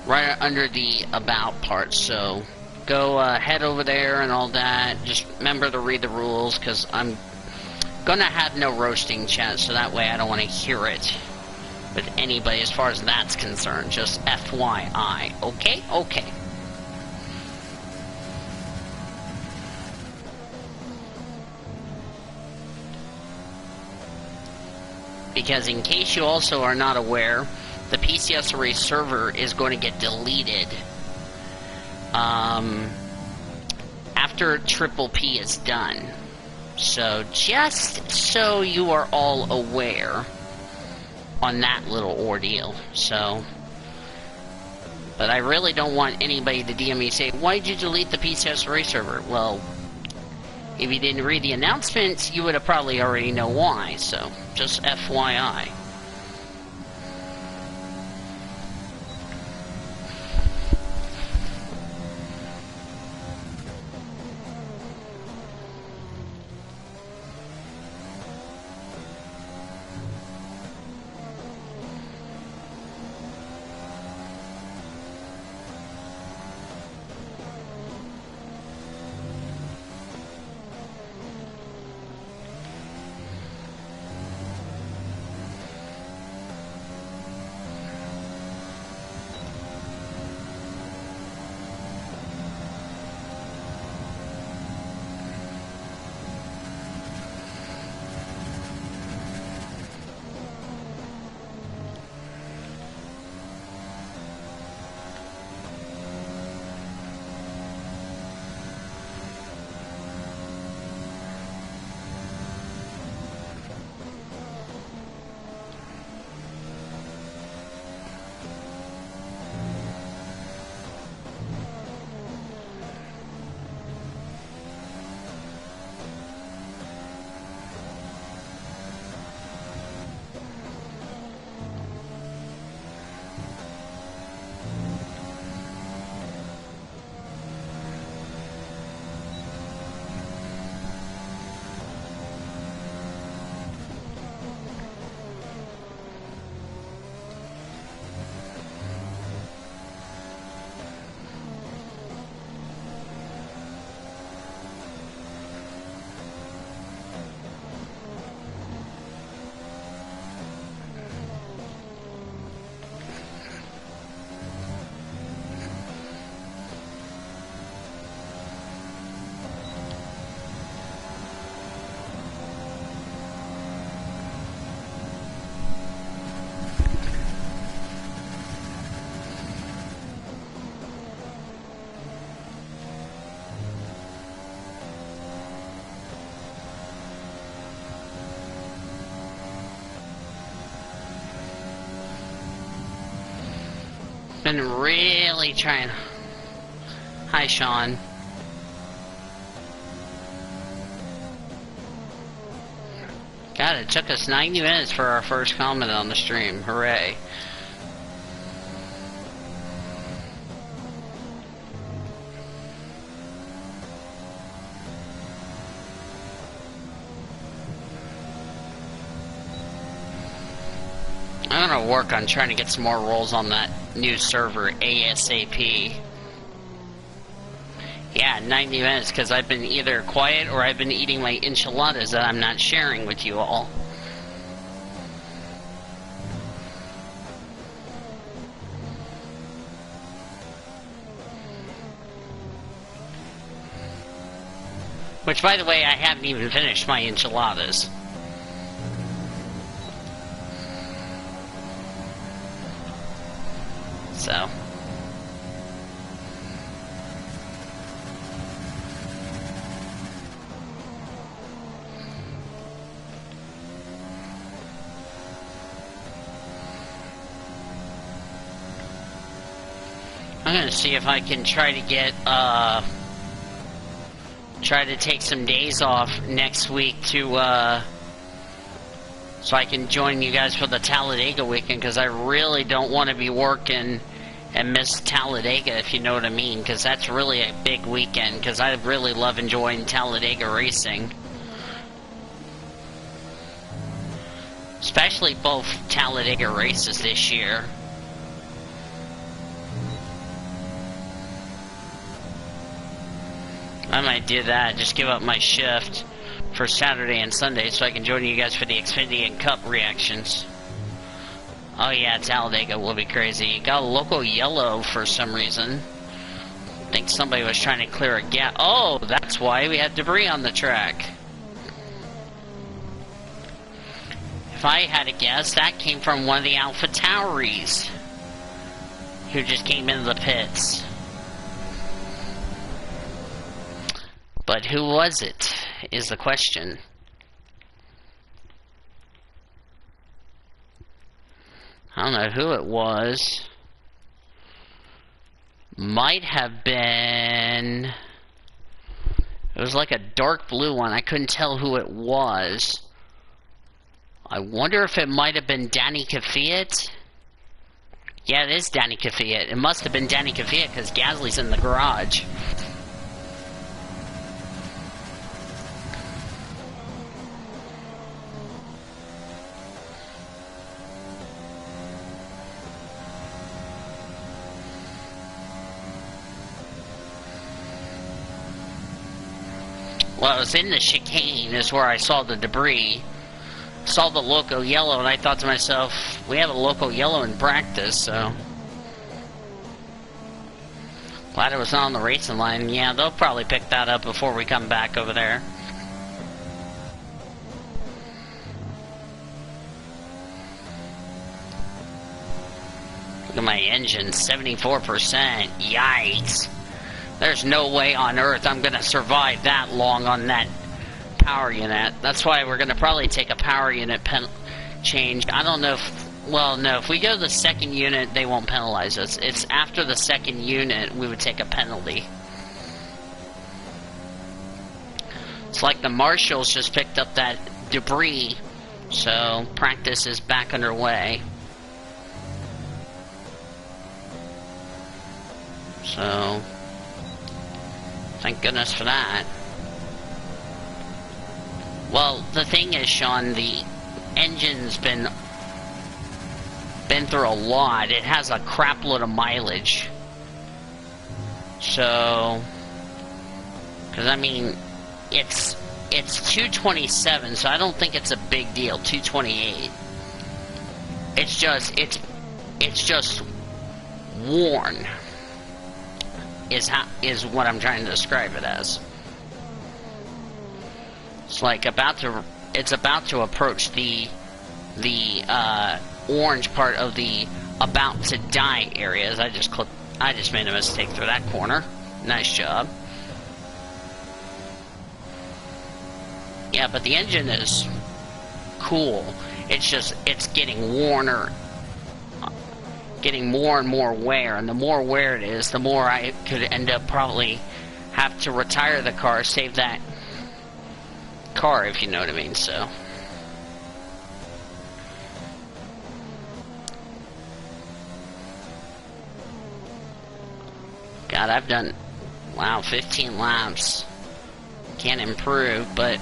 right under the about part, so go head over there and all that. Just remember to read the rules, because I'm gonna have no roasting chat, so that way I don't want to hear it with anybody as far as that's concerned. Just FYI, okay? Okay. Because in case you also are not aware, the PCS Array server is going to get deleted after Triple P is done. So just so you are all aware on that little ordeal. So, but I really don't want anybody to DM me say, why did you delete the PCS Array server? Well, if you didn't read the announcements, you would have probably already know why. So just FYI. Been really trying. Hi, Sean. God, it took us 90 minutes for our first comment on the stream. Hooray. I'm gonna work on trying to get some more rolls on that new server ASAP. Yeah, 90 minutes, because I've been either quiet or I've been eating my enchiladas that I'm not sharing with you all. Which, by the way, I haven't even finished my enchiladas. So. I'm gonna see if I can try to get, try to take some days off next week to, so I can join you guys for the Talladega weekend, because I really don't want to be working and miss Talladega, if you know what I mean, because that's really a big weekend, because I really love enjoying Talladega racing. Especially both Talladega races this year. I might do that, just give up my shift for Saturday and Sunday so I can join you guys for the Xfinity Cup reactions. Oh yeah, Talladega will be crazy. Got a local yellow for some reason. I think somebody was trying to clear a gap. Oh, that's why we had debris on the track. If I had to guess, that came from one of the Alpha Tauris, who just came into the pits. But who was it, is the question. I don't know who it was. Might have been... It was like a dark blue one. I couldn't tell who it was. I wonder if it might have been Danny Kafiat. Yeah, it is Danny Kafiat. It must have been Danny Kafiat because Gasly's in the garage. Well, it was in the chicane is where I saw the debris. Saw the loco yellow, and I thought to myself, we have a loco yellow in practice, so... Glad it was not on the racing line. Yeah, they'll probably pick that up before we come back over there. Look at my engine, 74%. Yikes. There's no way on earth I'm gonna survive that long on that power unit. That's why we're gonna probably take a power unit change. I don't know if... Well, no, if we go to the second unit, they won't penalize us. It's after the second unit we would take a penalty. It's like the marshals just picked up that debris, so practice is back underway. So... thank goodness for that. Well, the thing is, Sean, the engine's been through a lot. It has a crap load of mileage. So, because I mean, it's 227, so I don't think it's a big deal. 228. It's just worn. Is what I'm trying to describe it as. It's like it's about to approach the orange part of the about to die areas. I just made a mistake through that corner. Nice job. Yeah, but the engine is cool. It's getting worner. Getting more and more wear, and the more wear it is, the more I could end up probably have to retire the car, save that car, if you know what I mean, so. God, I've done, wow, 15 laps. Can't improve, but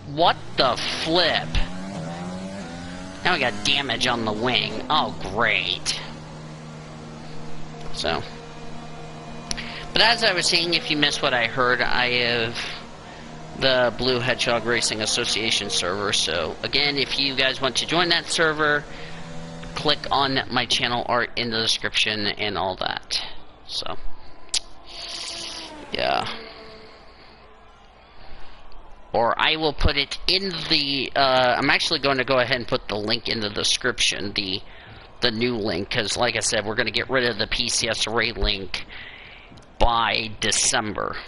what the flip? Now we got damage on the wing. Oh, great. So. But as I was saying, if you missed what I heard, I have the Blue Hedgehog Racing Association server. So, again, if you guys want to join that server, click on my channel art in the description and all that. So, yeah. Or I will put it in the, I'm actually going to go ahead and put the link in the description, the new link, because like I said, we're going to get rid of the PCS array link by December.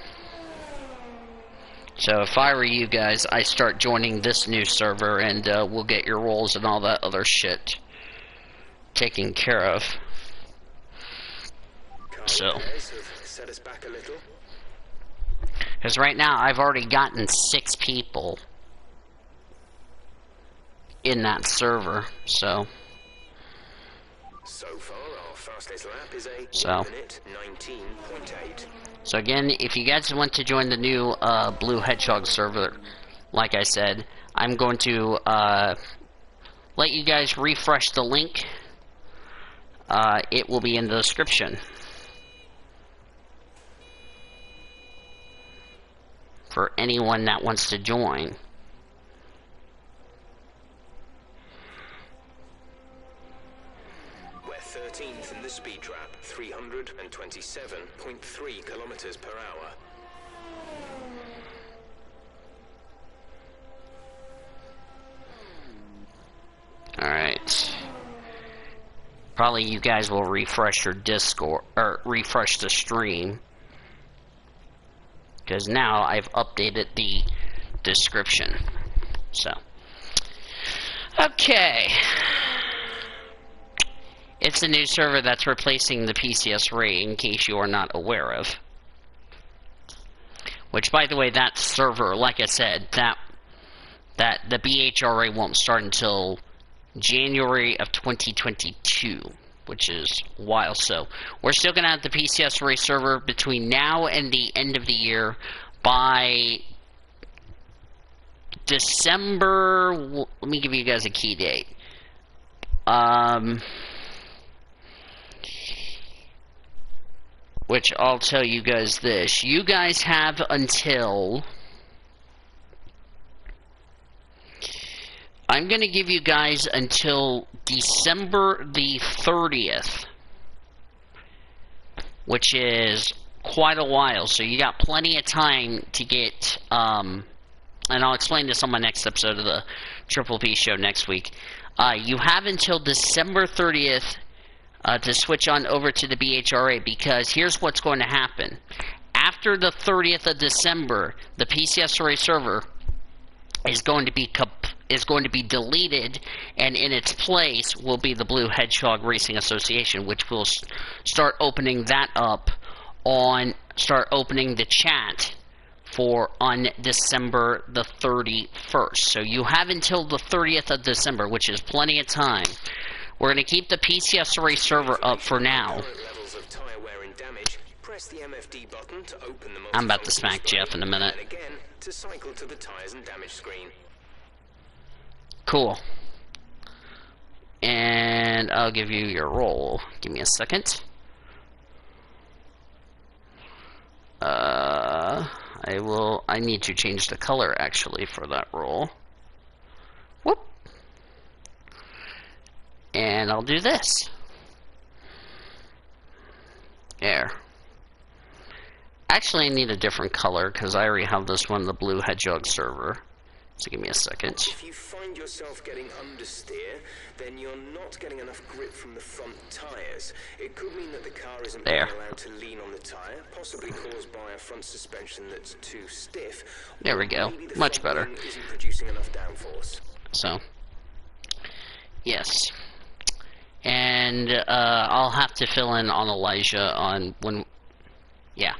So if I were you guys, I start joining this new server, and we'll get your roles and all that other shit taken care of. So. Set us back a little. Because right now, I've already gotten 6 people in that server, so. So far, our fastest lap is a 1 minute 19.8. So again, if you guys want to join the new Blue Hedgehog server, like I said, I'm going to let you guys refresh the link. It will be in the description. For anyone that wants to join. We're 13th in the speed trap, 327.3 kilometers per hour. Probably you guys will refresh your Discord, or refresh the stream. Because now I've updated the description. So. Okay. It's a new server that's replacing the PCS Ray, in case you are not aware of. Which, by the way, that server, like I said, that the BHRA won't start until January of 2022, which is a while. So we're still going to have the PCS Ray server between now and the end of the year. By December, let me give you guys a key date. Which I'll tell you guys this. You guys have until... I'm going to give you guys until December the 30th. Which is quite a while. So you got plenty of time to get... and I'll explain this on my next episode of the Triple P show next week. You have until December 30th to switch on over to the BHRA, because here's what's going to happen. After the 30th of December, the PCSRA server is going to be deleted, and in its place will be the Blue Hedgehog Racing Association, which will start opening that up start opening the chat on December the 31st. So you have until the 30th of December, which is plenty of time. We're going to keep the PCSRA server up for now. I'm about to smack Jeff in a minute. Cool. And I'll give you your roll. Give me a second. I need to change the color actually for that roll. Whoop. And I'll do this. There. Actually, I need a different color because I already have this one, the Blue Hedgehog server. So give me a second. If you find yourself getting understeer, then you're not getting enough grip from the front tyres. It could mean that the car isn't being allowed to lean on the tyre, possibly caused by a front suspension that's too stiff. There we go. Much better. Isn't producing enough downforce. So, yes. And I'll have to fill in on Elijah on when... Yeah.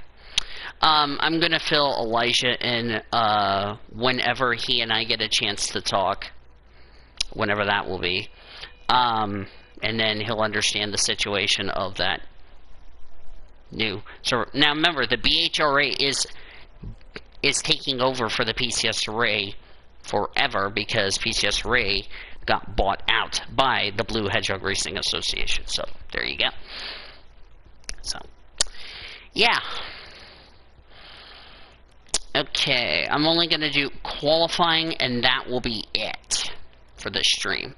I'm going to fill Elijah in whenever he and I get a chance to talk. Whenever that will be. And then he'll understand the situation of that new server. Now remember, the BHRA is taking over for the PCSRA forever, because PCSRA got bought out by the Blue Hedgehog Racing Association. So, there you go. So, yeah. Okay, I'm only going to do qualifying, and that will be it for this stream.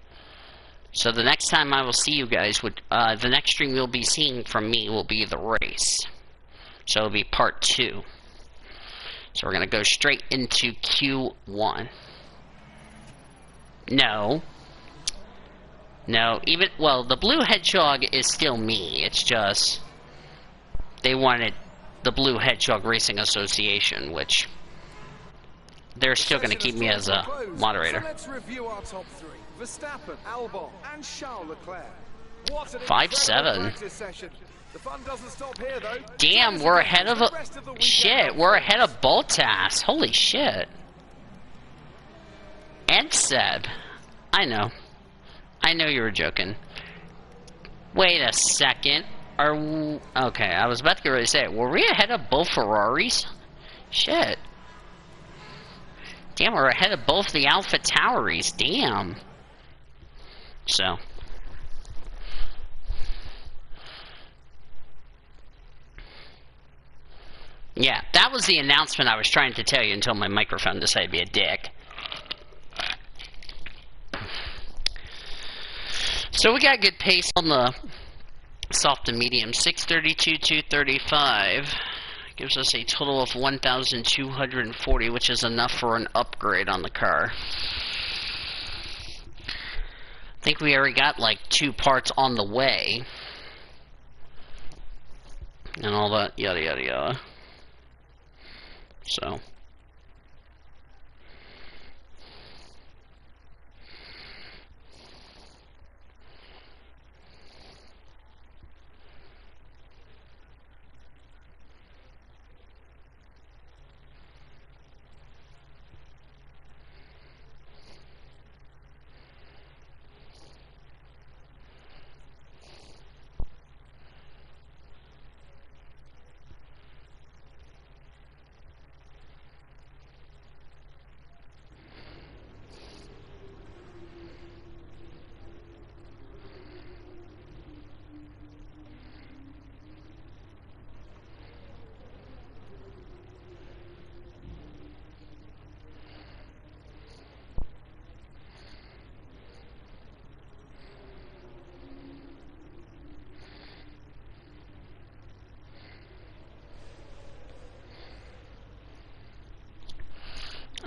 So the next time I will see you guys, the next stream you'll be seeing from me will be the race. So it'll be part 2. So we're going to go straight into Q1. No, well, the Blue Hedgehog is still me. It's just, they wanted the Blue Hedgehog Racing Association, which they're still going to keep me as a moderator. So let's review our top 3. Verstappen, Albon, and Charles Leclerc. 5-7. Session. The fun doesn't stop here, though. Damn, we're ahead of shit. We're ahead of Bottas. Holy shit. And Seb. I know you were joking. Wait a second. Okay, I was about to get ready to say it. Were we ahead of both Ferraris? Shit. Damn, we're ahead of both the Alpha Tauris. Damn. So. Yeah, that was the announcement I was trying to tell you until my microphone decided to be a dick. So we got good pace on the soft and medium. 632, 235 gives us a total of 1,240, which is enough for an upgrade on the car. think we already got like 2 parts on the way. And all that, yada yada yada. So.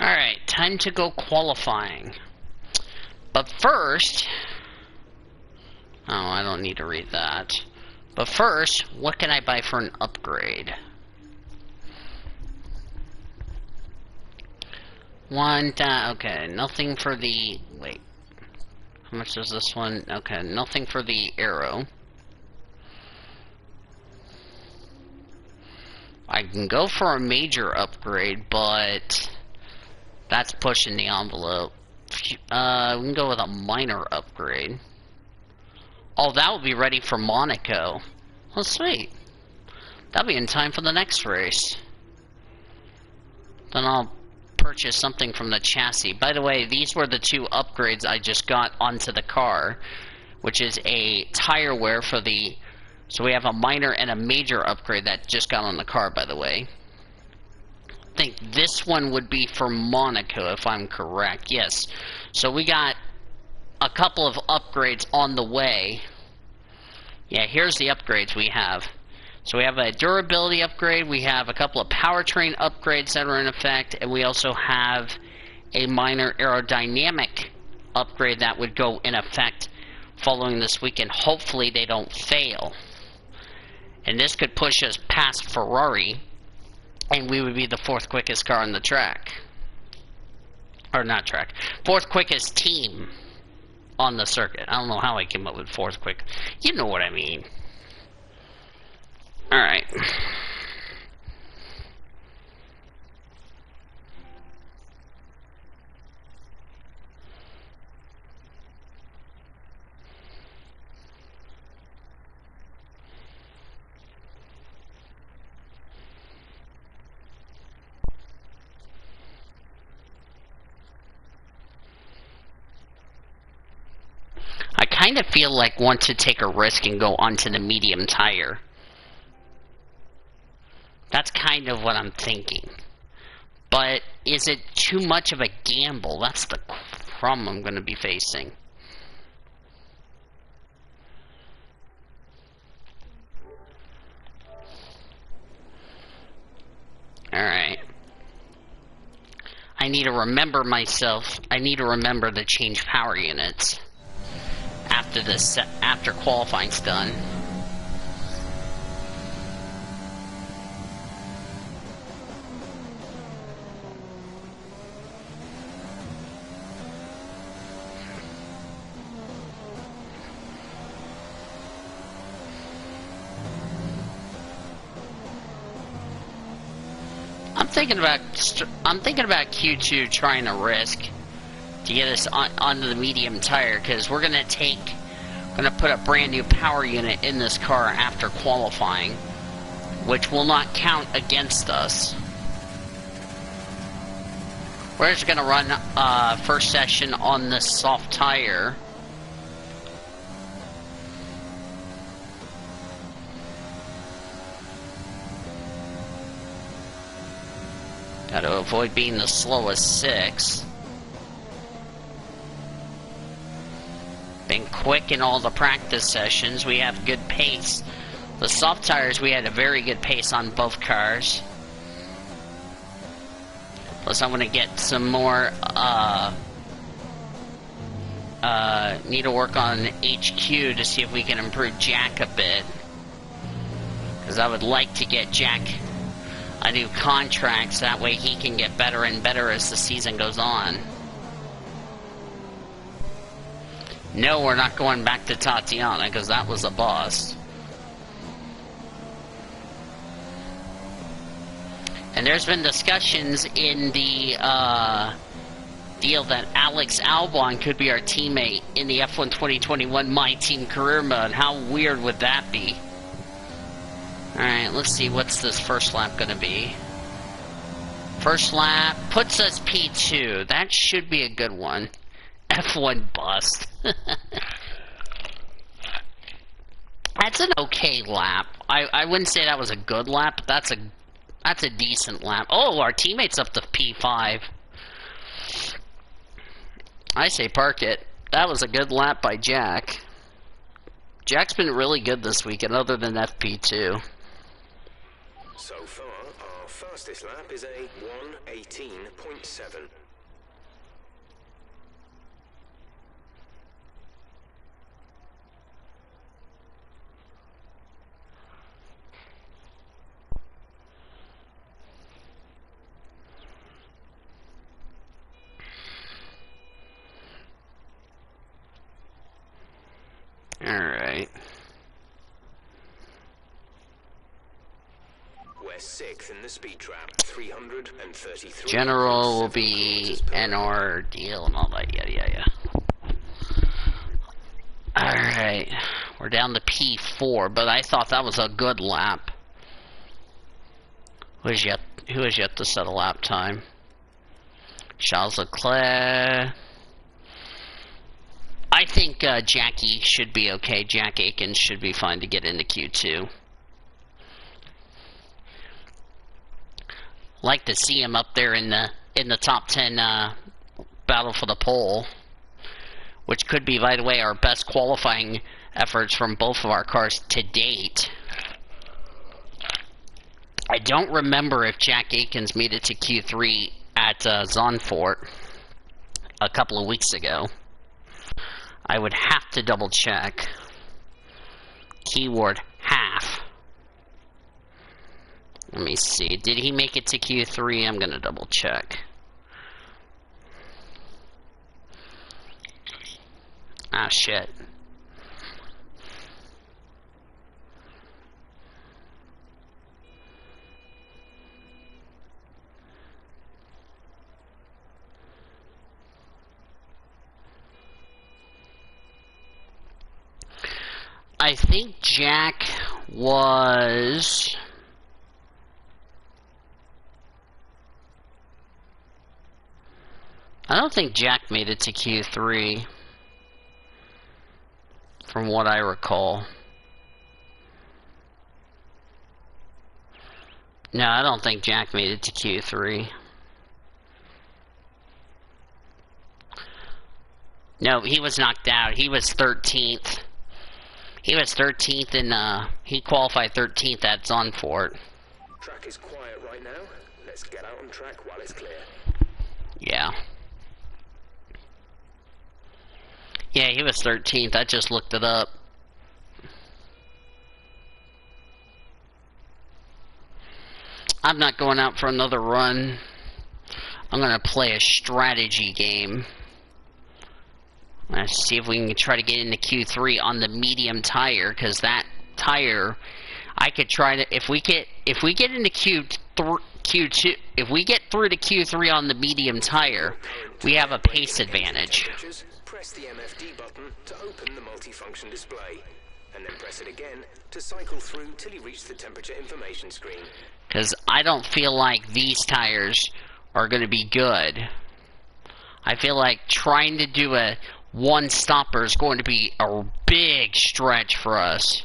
Alright, time to go qualifying. But first... Oh, I don't need to read that. But first, what can I buy for an upgrade? Okay, nothing for the... Wait. How much is this one? Okay, nothing for the arrow. I can go for a major upgrade, but... That's pushing the envelope. We can go with a minor upgrade. Oh, that will be ready for Monaco. Oh, sweet. That'll be in time for the next race. Then I'll purchase something from the chassis. By the way, these were the 2 upgrades I just got onto the car, which is a tire wear for the... So we have a minor and a major upgrade that just got on the car, by the way. I think this one would be for Monaco, if I'm correct. Yes. So we got a couple of upgrades on the way. Yeah, here's the upgrades we have. So we have a durability upgrade, we have a couple of powertrain upgrades that are in effect, and we also have a minor aerodynamic upgrade that would go in effect following this weekend. Hopefully they don't fail. And this could push us past Ferrari, and we would be the 4th quickest car on the track. Or not track. 4th quickest team on the circuit. I don't know how I came up with 4th quick. You know what I mean. Alright. I kind of feel like want to take a risk and go onto the medium tire. That's kind of what I'm thinking. But is it too much of a gamble? That's the problem I'm going to be facing. Alright. I need to remember myself. I need to remember to change power units after qualifying's done. I'm thinking about Q2 trying to risk to get us onto the medium tire, because we're gonna put a brand new power unit in this car after qualifying, which will not count against us. We're just gonna run first session on this soft tire. Gotta avoid being the slowest 6. Been quick in all the practice sessions. We have good pace. The soft tires, we had a very good pace on both cars. Plus, I'm gonna get some more Need to work on HQ to see if we can improve Jack a bit. Because I would like to get Jack a new contract, so that way he can get better and better as the season goes on. No, we're not going back to Tatiana, because that was a bust. And there's been discussions in the deal that Alex Albon could be our teammate in the F1 2021 My Team Career Mode. How weird would that be? Alright, let's see, what's this first lap gonna be? First lap puts us P2. That should be a good one. F1 bust. That's an okay lap. I wouldn't say that was a good lap, but that's a decent lap. Oh, our teammate's up to P5. I say park it. That was a good lap by Jack. Jack's been really good this weekend, other than FP2. So far, our fastest lap is a 1:18.7. Alright. We're 6th in the speed trap, 333. General will be NR deal and all that, yeah. Alright. We're down to P4, but I thought that was a good lap. Who has yet to set a lap time? Charles Leclerc. I think Jackie should be okay. Jack Aikens should be fine to get into Q2. Like to see him up there in the top 10 battle for the pole, which could be, by the way, our best qualifying efforts from both of our cars to date. I don't remember if Jack Aikens made it to Q3 at Zandvoort a couple of weeks ago. I would have to double check. Keyword half. Let me see. Did he make it to Q3? I'm gonna double check. Ah, shit. I think Jack was... I don't think Jack made it to Q3, from what I recall. No, I don't think Jack made it to Q3. No, he was knocked out. He was 13th. He was 13th and he qualified 13th at Zandvoort. Track is quiet right now. Let's get out on track while it's clear. Yeah. Yeah, he was 13th. I just looked it up. I'm not going out for another run. I'm going to play a strategy game. Let's see if we can try to get into Q3 on the medium tire, because that tire, I could try to, if we get into Q2, if we get through to Q3 on the medium tire, we have a pace advantage. Press the MFD button to open the multifunction display, and then press it again to cycle through till you reach the temperature information screen. Because I don't feel like these tires are going to be good. I feel like trying to do a one stopper is going to be a big stretch for us.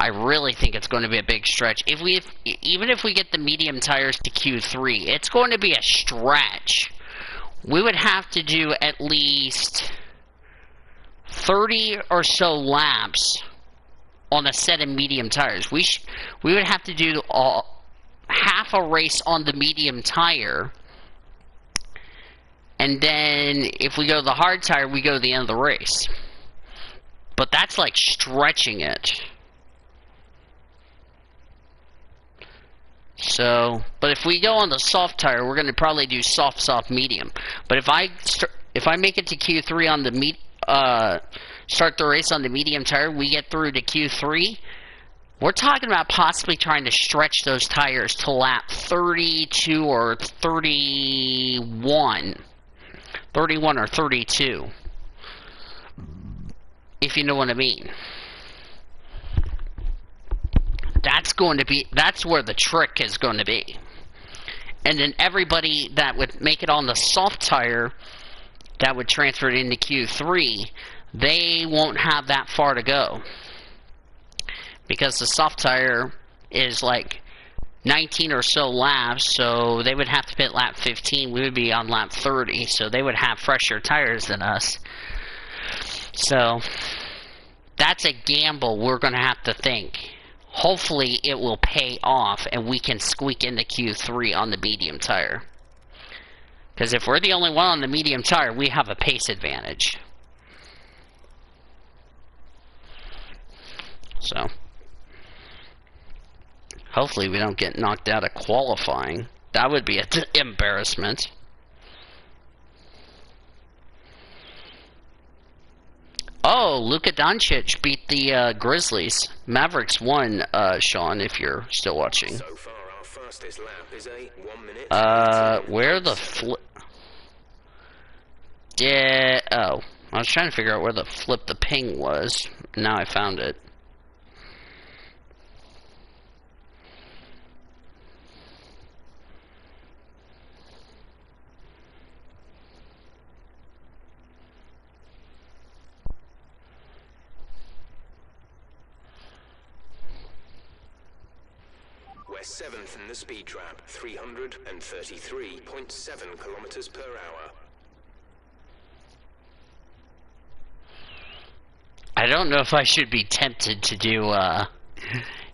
I really think it's going to be a big stretch. Even if we get the medium tires to Q3, it's going to be a stretch. We would have to do at least 30 or so laps on a set of medium tires. We would have to do half a race on the medium tire And then if we go to the hard tire, we go to the end of the race. But that's like stretching it. So, but if we go on the soft tire, we're going to probably do soft, soft, medium. But if I make it to Q3 on the start the race on the medium tire, we get through to Q3, we're talking about possibly trying to stretch those tires to lap 32 or 31. 31 or 32. If you know what I mean. That's where the trick is going to be. And then everybody that would make it on the soft tire, that would transfer it into Q3, they won't have that far to go. Because the soft tire is like 19 or so laps, so they would have to pit lap 15, we would be on lap 30, so they would have fresher tires than us. So, that's a gamble we're going to have to think. Hopefully it will pay off and we can squeak into Q3 on the medium tire. Because if we're the only one on the medium tire, we have a pace advantage. So, hopefully we don't get knocked out of qualifying. That would be an embarrassment. Oh, Luka Doncic beat the Grizzlies. Mavericks won, Sean, if you're still watching. So far, our fastest lap is a 1 minute. Where the Yeah, oh. I was trying to figure out where the flip the ping was. Now I found it. We're 7th in the speed trap, 333.7 kilometers per hour. I don't know if I should be tempted to do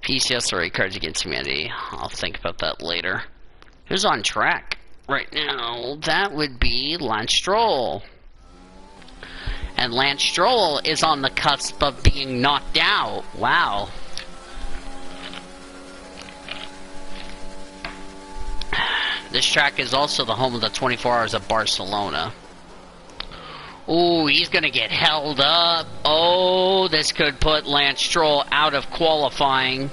PCS or Cards Against Humanity. I'll think about that later. Who's on track right now? That would be Lance Stroll. And Lance Stroll is on the cusp of being knocked out. Wow. This track is also the home of the 24 Hours of Barcelona. Ooh, he's going to get held up. Oh, this could put Lance Stroll out of qualifying.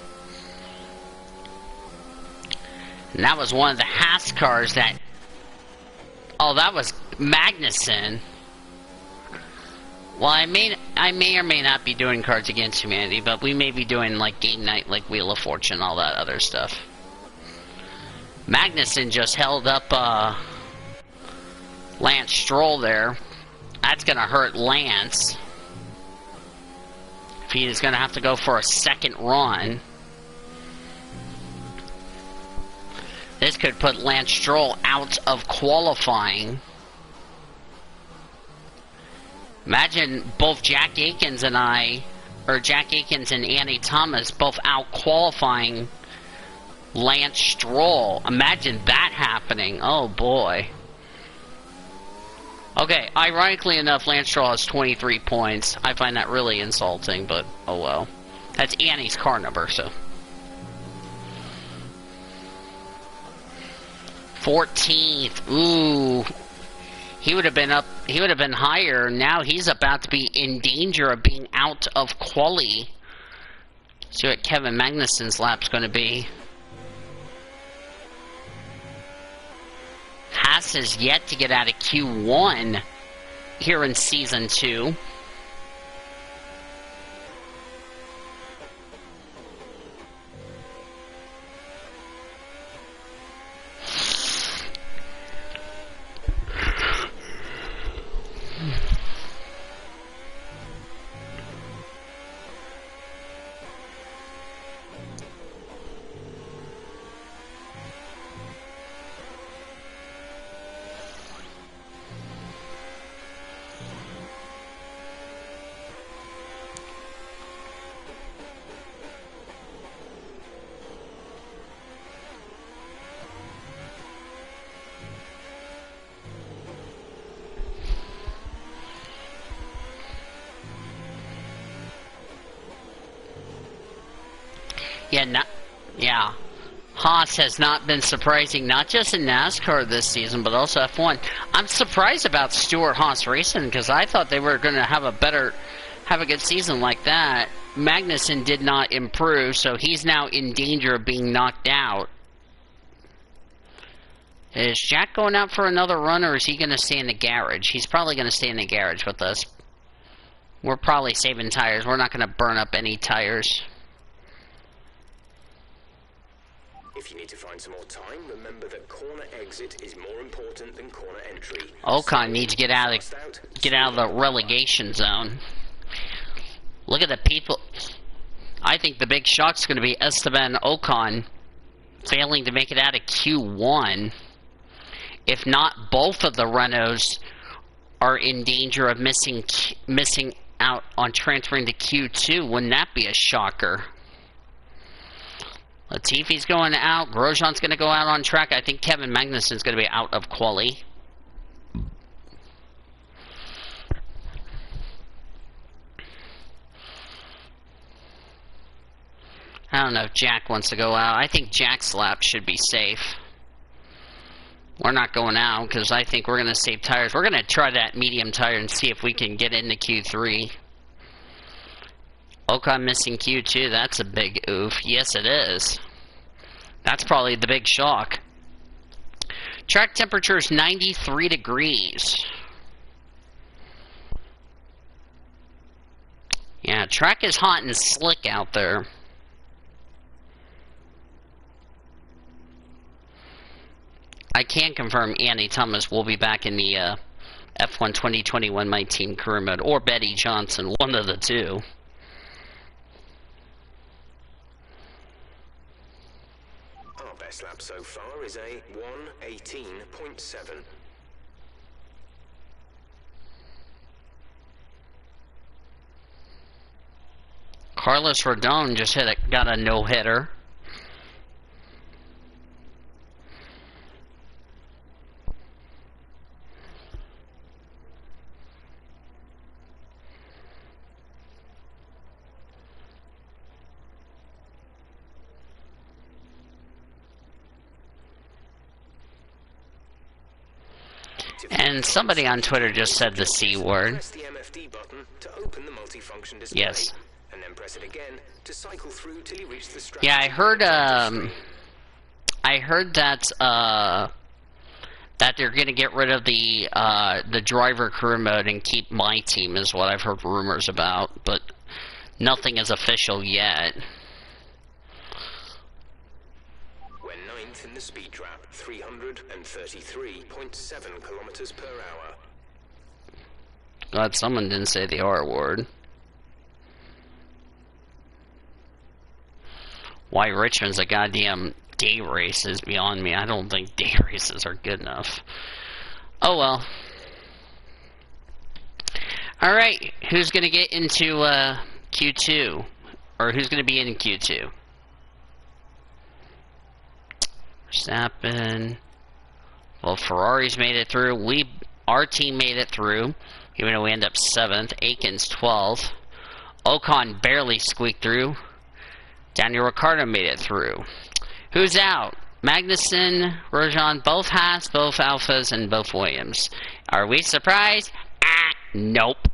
And that was one of the Haas cars that... Oh, that was Magnussen. Well, I may or may not be doing Cards Against Humanity, but we may be doing like game night, like Wheel of Fortune, all that other stuff. Magnussen just held up Lance Stroll there. That's going to hurt Lance. If he is going to have to go for a second run. This could put Lance Stroll out of qualifying. Imagine both Jack Aikens and Jack Aikens and Annie Thomas both out qualifying Lance Stroll. Imagine that happening. Oh boy. Okay, ironically enough, Lance Stroll has 23 points. I find that really insulting, but oh well. That's Annie's car number, so. 14th. Ooh. He would have been higher. Now he's about to be in danger of being out of quali. See what Kevin Magnussen's lap's going to be. Haas is yet to get out of Q1 here in Season 2. Yeah. Haas has not been surprising, not just in NASCAR this season, but also F1. I'm surprised about Stewart Haas Racing because I thought they were going to have a good season like that. Magnussen did not improve, so he's now in danger of being knocked out. Is Jack going out for another run, or is he going to stay in the garage? He's probably going to stay in the garage with us. We're probably saving tires. We're not going to burn up any tires. If you need to find some more time, remember that corner exit is more important than corner entry. Ocon needs to get out of the relegation zone. Look at the people. I think the big shock's going to be Esteban Ocon failing to make it out of Q1. If not, both of the Renaults are in danger of missing out on transferring to Q2. Wouldn't that be a shocker? Latifi's going out. Grosjean's going to go out on track. I think Kevin Magnussen's going to be out of quali. I don't know if Jack wants to go out. I think Jack's lap should be safe. We're not going out because I think we're going to save tires. We're going to try that medium tire and see if we can get into Q3. Ocon missing Q2. That's a big oof. Yes, it is. That's probably the big shock. Track temperature is 93 degrees. Yeah, track is hot and slick out there. I can confirm Annie Thomas will be back in the F1 2021 My Team career mode, or Betty Johnson, one of the two. Our best lap so far is a 1:18.7. Carlos Rodon just got a no-hitter. And somebody on Twitter just said the C word. Press the MFD button to open the multifunction display. Yes. And then press it again to cycle through till you reach the strategy. Yeah, I heard that that they're gonna get rid of the driver career mode and keep My Team is what I've heard rumors about, but nothing is official yet. We're 9th in the speed trap, 333.7 kilometers per hour. Glad someone didn't say the R word. Why Richmond's a goddamn day race is beyond me. I don't think day races are good enough. Oh well. Alright, who's gonna get into Q2? Or who's gonna be in Q2? Verstappen. Well, Ferrari's made it through. Our team made it through, even though we end up 7th. Aiken's 12th. Ocon barely squeaked through. Daniel Ricciardo made it through. Who's out? Magnussen, Grosjean, both Haas, both Alphas, and both Williams. Are we surprised? Nope.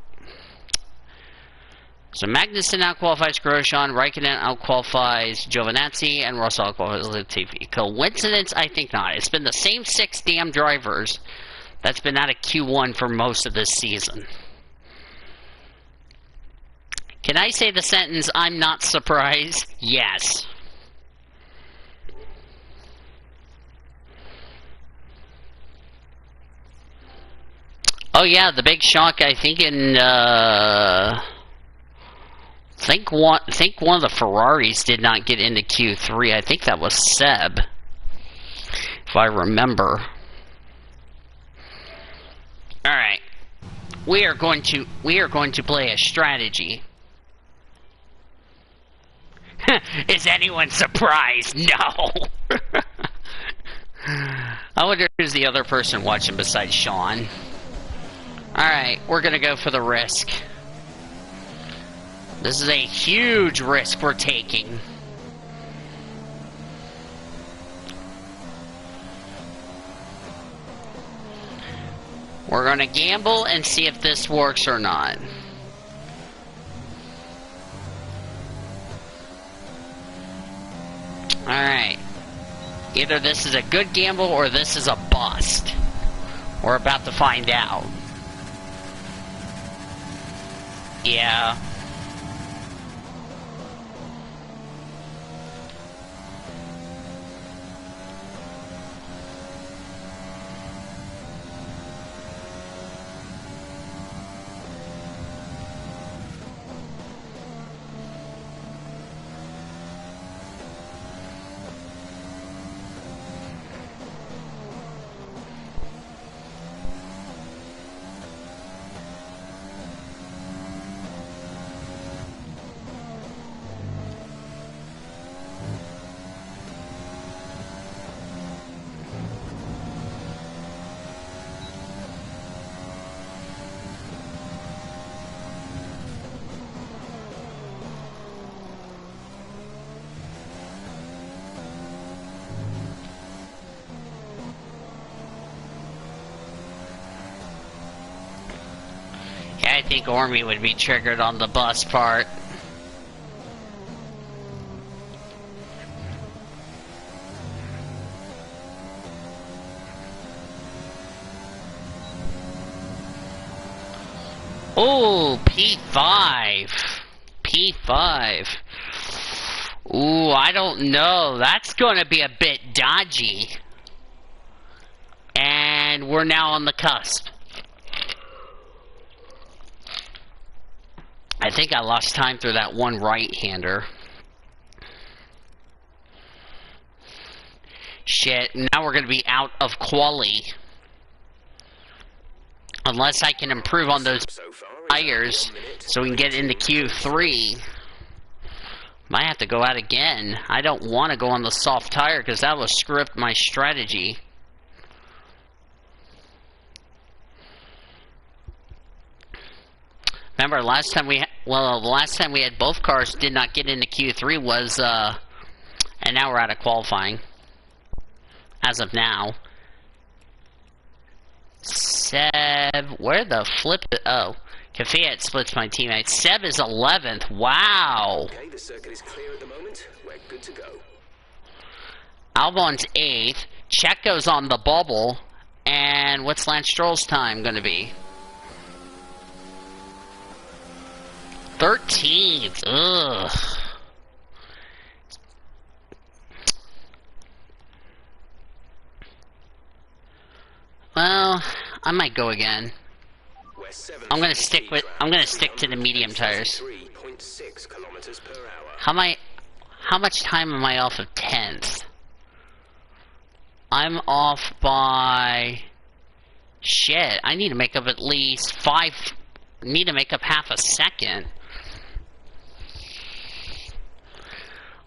So Magnussen outqualifies Grosjean, Raikkonen outqualifies Giovinazzi, and Russell outqualifies Latifi. Coincidence? I think not. It's been the same 6 damn drivers that's been out of Q1 for most of this season. Can I say the sentence, I'm not surprised? Yes. Oh yeah, the big shock, I think think one of the Ferraris did not get into Q3. I think that was Seb, if I remember. All right, we are going to play a strategy. Is anyone surprised? No. I wonder who's the other person watching besides Sean. All right, we're gonna go for the risk. This is a huge risk we're taking. We're gonna gamble and see if this works or not. Alright. Either this is a good gamble or this is a bust. We're about to find out. Yeah. I think Army would be triggered on the bus part. Oh, P5. P5. Ooh, I don't know. That's going to be a bit dodgy. And we're now on the cusp. I think I lost time through that one right-hander. Shit, now we're going to be out of quali. Unless I can improve on those tires so we can get into Q3. Might have to go out again. I don't want to go on the soft tire because that will screw up my strategy. Remember, last time we had both cars did not get into Q3 was, and now we're out of qualifying. As of now. Seb, where the flip? Oh, Kafayette splits my teammate. Seb is 11th. Wow. Okay, the circuit is clear at the moment. We're good to go. Albon's 8th. Checo's on the bubble. And what's Lance Stroll's time going to be? 13th. Ugh. Well, I might go again. I'm gonna stick to the medium tires. How much time am I off of 10th? I'm off by shit. I need to make up at least need to make up half a second.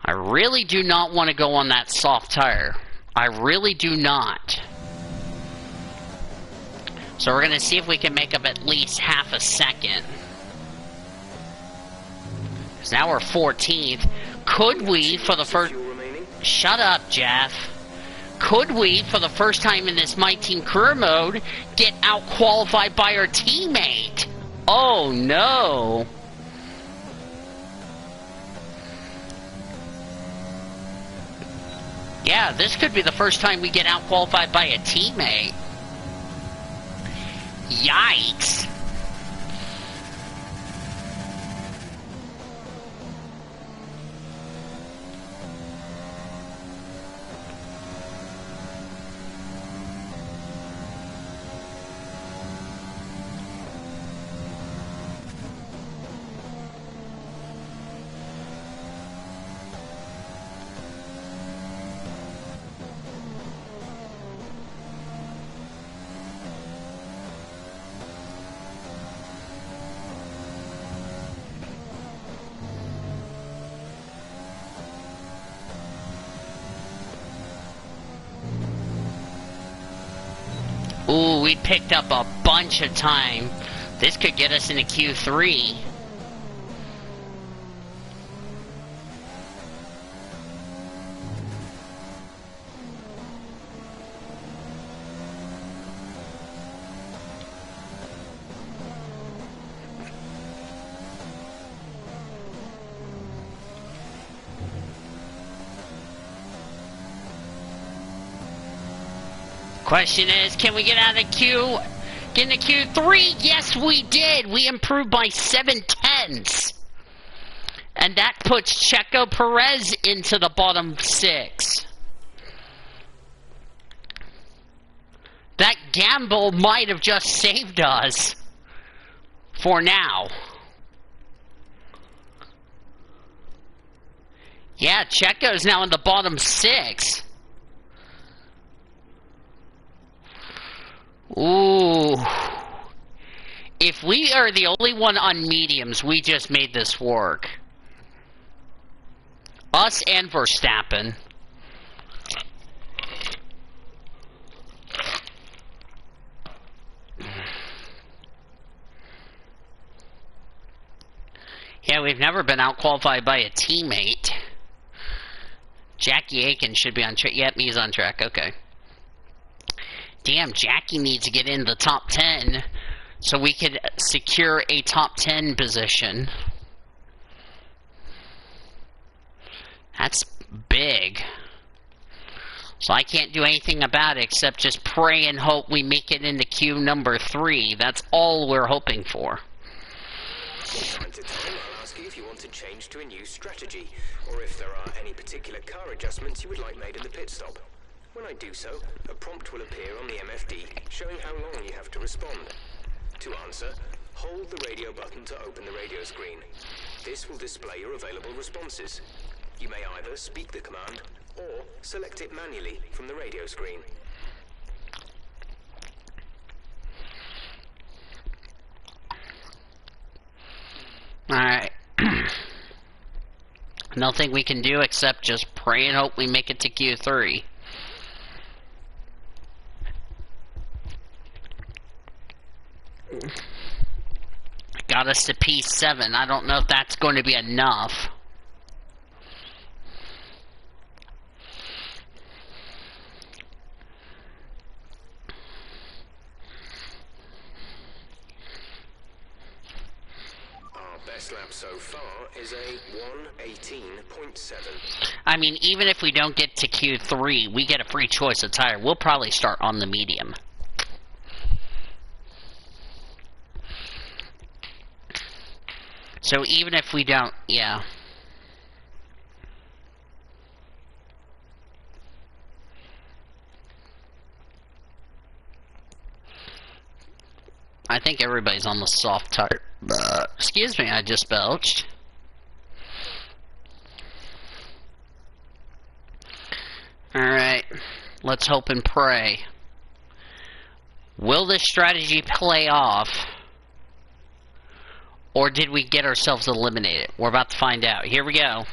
I really do not want to go on that soft tire. I really do not. So we're going to see if we can make up at least half a second. Because now we're 14th. Could we, for the first... Shut up, Jeff. Could we, for the first time in this My Team career mode, get out-qualified by our teammate? Oh, no. Yeah, this could be the first time we get out-qualified by a teammate. Yikes. Ooh, we picked up a bunch of time. This could get us into Q3. Question is, can we get out of Q? Get into Q3? Yes, we did. We improved by 7/10. And that puts Checo Perez into the bottom 6. That gamble might have just saved us. For now. Yeah, Checo's now in the bottom 6. Ooh. If we are the only one on mediums, we just made this work. Us and Verstappen. Yeah, we've never been out-qualified by a teammate. Jackie Aiken should be on track. Yep, he's on track. Okay. Damn, Jackie needs to get in the top 10 so we could secure a top 10 position. That's big. So I can't do anything about it except just pray and hope we make it into queue number 3. That's all we're hoping for. From time to time, I'll ask you if you want to change to a new strategy, or if there are any particular car adjustments you would like made in the pit stop. When I do so, a prompt will appear on the MFD showing how long you have to respond. To answer, hold the radio button to open the radio screen. This will display your available responses. You may either speak the command or select it manually from the radio screen. Alright. Nothing we can do except just pray and hope we make it to Q3. Got us to P7. I don't know if that's going to be enough. Best lap so far is a 1:18.7. I mean, even if we don't get to Q3, we get a free choice of tire. We'll probably start on the medium. So even if we don't, yeah. I think everybody's on the soft tire. Excuse me, I just belched. Alright, let's hope and pray. Will this strategy play off? Or did we get ourselves eliminated? We're about to find out. Here we go.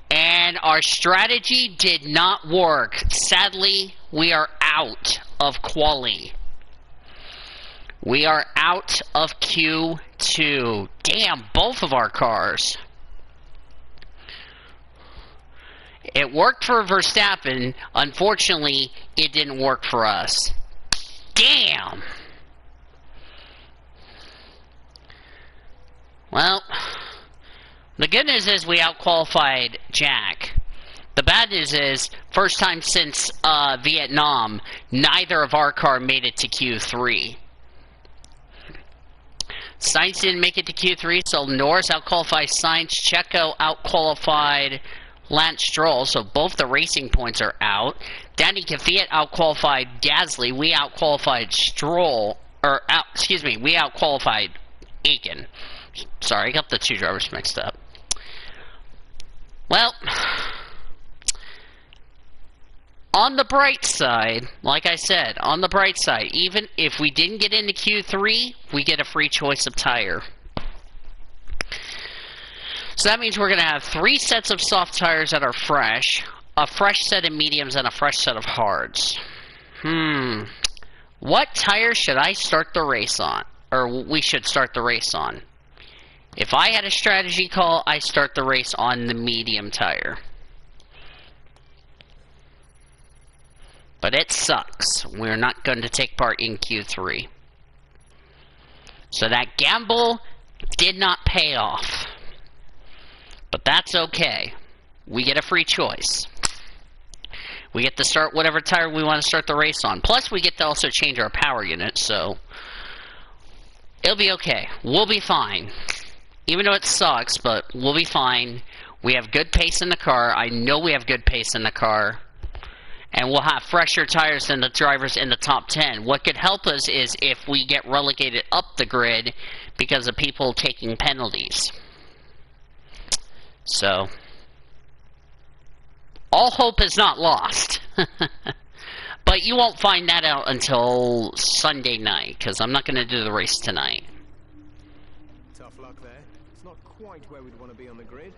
And our strategy did not work. Sadly, we are out of quali. We are out of Q2. Damn, both of our cars. It worked for Verstappen. Unfortunately, it didn't work for us. Damn! Well, the good news is we out-qualified Jack. The bad news is, first time since Vietnam, neither of our car made it to Q3. Sainz didn't make it to Q3, so Norris out-qualified Sainz, Checo out-qualified Lance Stroll, so both the racing points are out. Danny Kvyat out-qualified Gasly, we out-qualified Stroll, we out-qualified Aiken. Sorry, I got the two drivers mixed up. Well, on the bright side, like I said, on the bright side, even if we didn't get into Q3, we get a free choice of tire. So that means we're going to have 3 sets of soft tires that are fresh, a fresh set of mediums, and a fresh set of hards. What tire should I start the race on? Or we should start the race on? If I had a strategy call, I start the race on the medium tire. But it sucks. We're not going to take part in Q3. So that gamble did not pay off. But that's okay. We get a free choice. We get to start whatever tire we want to start the race on. Plus, we get to also change our power unit, so it'll be okay. We'll be fine. Even though it sucks, but we'll be fine. We have good pace in the car. I know we have good pace in the car. And we'll have fresher tires than the drivers in the top 10. What could help us is if we get relegated up the grid because of people taking penalties. So, all hope is not lost. But you won't find that out until Sunday night, because I'm not going to do the race tonight. Tough luck there. It's not quite where we'd want to be on the grid,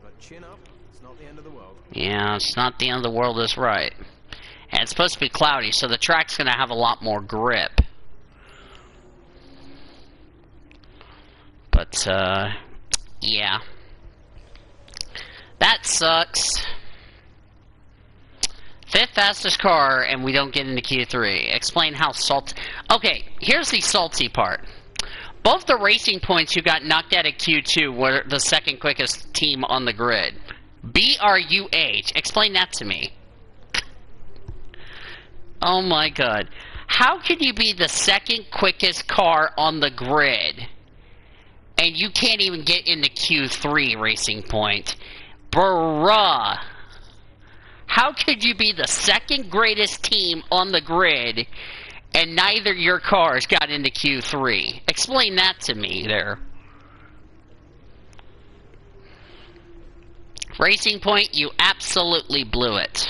but chin up, it's not the end of the world. Yeah, it's not the end of the world is right. And it's supposed to be cloudy, so the track's going to have a lot more grip. But, yeah. That sucks. 5th fastest car, and we don't get into Q3. Explain how salty... Okay, here's the salty part. Both the Racing Points who got knocked out of Q2 were the second quickest team on the grid. BRUH. Explain that to me. Oh my god. How could you be the second quickest car on the grid, and you can't even get into Q3, Racing Point? Bruh. How could you be the second greatest team on the grid and neither your cars got into Q3? Explain that to me there. Racing Point, you absolutely blew it.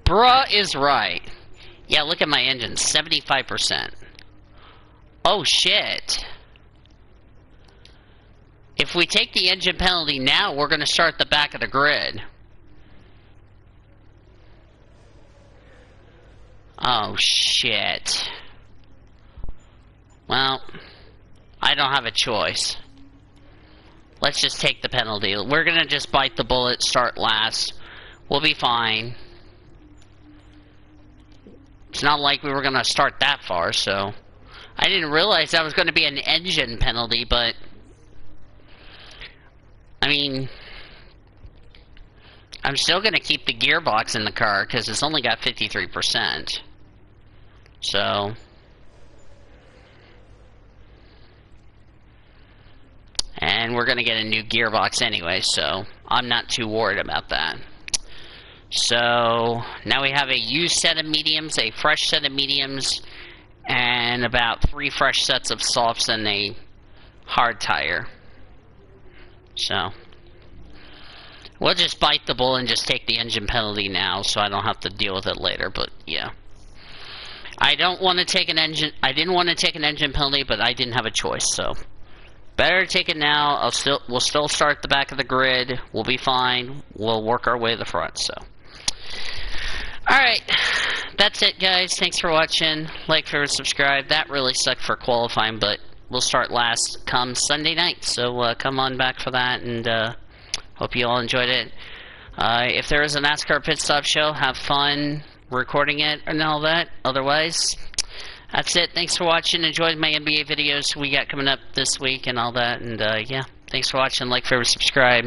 Bruh is right. Yeah, look at my engine, 75%. Oh shit. If we take the engine penalty now, we're going to start the back of the grid. Oh, shit. Well, I don't have a choice. Let's just take the penalty. We're going to just bite the bullet, start last. We'll be fine. It's not like we were going to start that far, so... I didn't realize that was going to be an engine penalty, but... I mean, I'm still going to keep the gearbox in the car because it's only got 53%. So, and we're going to get a new gearbox anyway, so I'm not too worried about that. So, now we have a used set of mediums, a fresh set of mediums, and about 3 fresh sets of softs and a hard tire. So, we'll just bite the bullet and just take the engine penalty now, so I don't have to deal with it later. But yeah, I don't want to take an engine. I didn't want to take an engine penalty, but I didn't have a choice. So, better take it now. We'll still start the back of the grid. We'll be fine. We'll work our way to the front. So, all right, that's it, guys. Thanks for watching. Like, favorite, subscribe. That really sucked for qualifying, but we'll start last come Sunday night, so come on back for that, and hope you all enjoyed it. If there is a NASCAR Pit Stop show, have fun recording it and all that. Otherwise, that's it. Thanks for watching. Enjoyed my NBA videos we got coming up this week and all that, and yeah, thanks for watching. Like, favorite, subscribe.